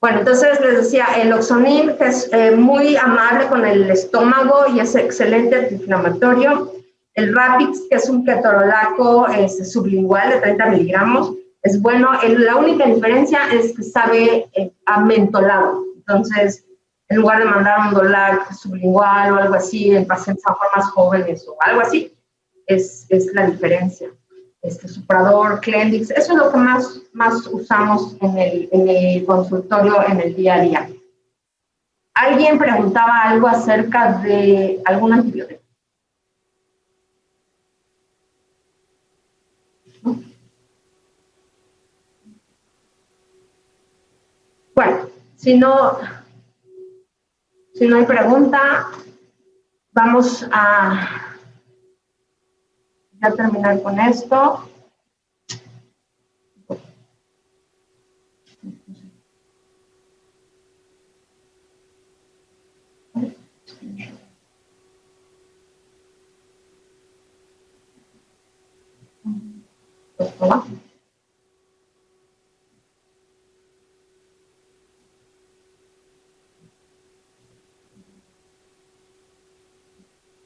B: Bueno, entonces les decía, el Loxonin, que es muy amable con el estómago y es excelente antiinflamatorio. El Rapix, que es un ketorolaco sublingual de 30 miligramos, es bueno. La única diferencia es que sabe a mentolado. Entonces, en lugar de mandar un Dolac sublingual o algo así en pacientes a lo mejor más jóvenes o algo así, es la diferencia. Suprador, Clendix, eso es lo que más usamos en el consultorio en el día a día. ¿Alguien preguntaba algo acerca de algún antibiótico? ¿No? Bueno, si no hay pregunta, vamos a ya terminar con esto.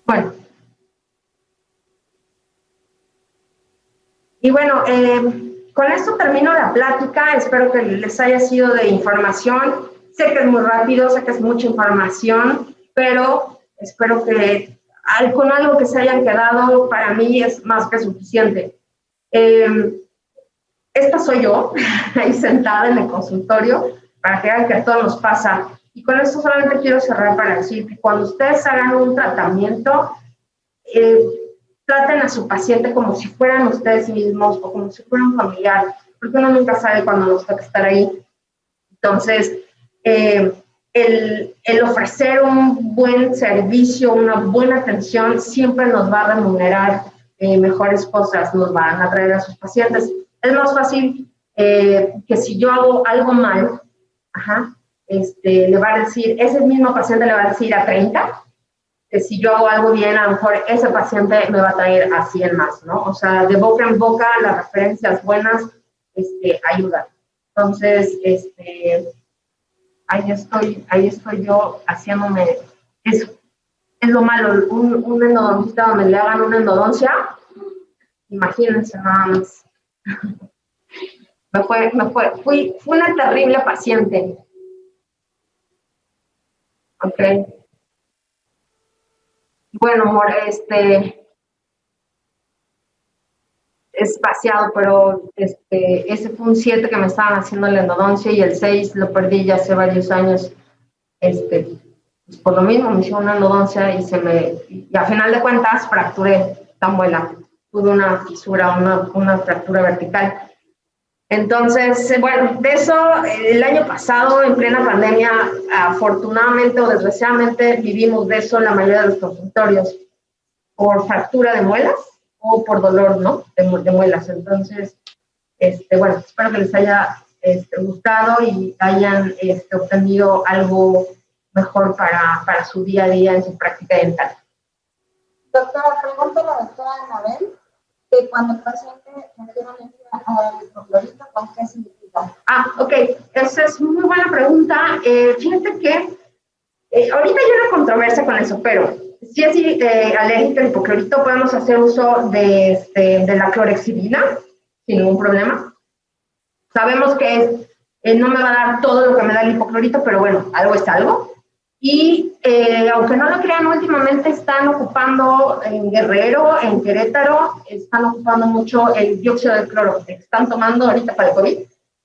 B: Bueno. Y bueno, con esto termino la plática. Espero que les haya sido de información. Sé que es muy rápido, sé que es mucha información, pero espero que con algo que se hayan quedado, para mí es más que suficiente. Esta soy yo, ahí sentada en el consultorio, para que vean que a todos nos pasa. Y con esto solamente quiero cerrar para decir que cuando ustedes hagan un tratamiento, traten a su paciente como si fueran ustedes mismos o como si fuera un familiar, porque uno nunca sabe cuándo nos toca estar ahí. Entonces, el ofrecer un buen servicio, una buena atención, siempre nos va a remunerar mejores cosas, nos van a traer a sus pacientes. Es más fácil que si yo hago algo mal, le va a decir, ese mismo paciente le va a decir a 30, que si yo hago algo bien, a lo mejor ese paciente me va a traer a 100 más, ¿no? O sea, de boca en boca, las referencias buenas ayudan. Entonces, ahí estoy yo haciéndome eso. Es lo malo, un endodoncista donde le hagan una endodoncia, imagínense nada más. Fui una terrible paciente. Ok. Bueno, amor, espaciado, pero ese fue un 7 que me estaban haciendo la endodoncia y el 6 lo perdí ya hace varios años. Pues por lo mismo me hicieron una endodoncia y a final de cuentas fracturé la muela. Tuve una fisura, una fractura vertical. Entonces, bueno, de eso, el año pasado, en plena pandemia, afortunadamente o desgraciadamente, vivimos de eso en la mayoría de los consultorios, por fractura de muelas o por dolor, ¿no? De muelas. Entonces, bueno, espero que les haya gustado y hayan obtenido algo mejor para su día a día en su práctica dental.
E: Doctora, pregunta a la doctora Anabel que cuando el paciente refiere al hipoclorito, ¿con qué significa?
B: Ok, esa es muy buena pregunta. Fíjate que ahorita hay una controversia con eso, pero si es alérgico al hipoclorito, podemos hacer uso de la clorhexidina sin ningún problema. Sabemos que no me va a dar todo lo que me da el hipoclorito, pero bueno, algo es algo. Y aunque no lo crean, últimamente están ocupando en Guerrero, en Querétaro, están ocupando mucho el dióxido de cloro que están tomando ahorita para el COVID.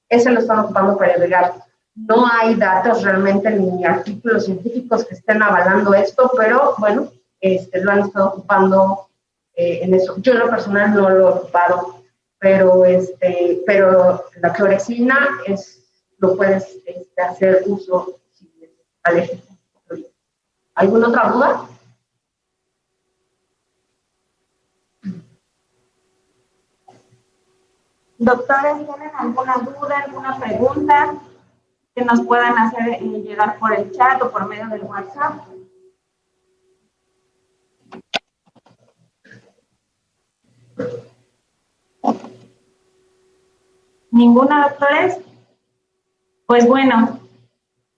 B: Eso lo están ocupando para irrigar. No hay datos realmente ni artículos científicos que estén avalando esto, pero bueno, lo han estado ocupando en eso. Yo en lo personal no lo he ocupado, pero la clorhexidina lo puedes hacer uso si es alérgico. ¿Alguna otra duda?
E: Doctores, ¿tienen alguna duda, alguna pregunta que nos puedan hacer llegar por el chat o por medio del WhatsApp? ¿Ninguna, doctores? Pues bueno,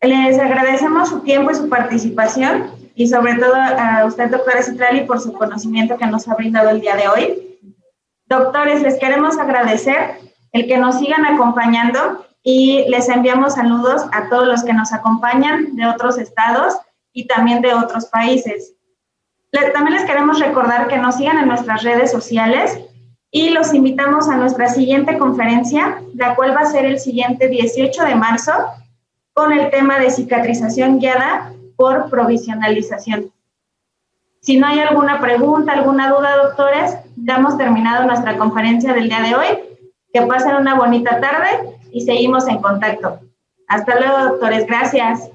E: les agradecemos su tiempo y su participación y sobre todo a usted, doctora Citlali, por su conocimiento que nos ha brindado el día de hoy. Doctores, les queremos agradecer el que nos sigan acompañando y les enviamos saludos a todos los que nos acompañan de otros estados y también de otros países. También les queremos recordar que nos sigan en nuestras redes sociales y los invitamos a nuestra siguiente conferencia, la cual va a ser el siguiente 18 de marzo, con el tema de cicatrización guiada por provisionalización. Si no hay alguna pregunta, alguna duda, doctores, damos terminado nuestra conferencia del día de hoy. Que pasen una bonita tarde y seguimos en contacto. Hasta luego, doctores. Gracias.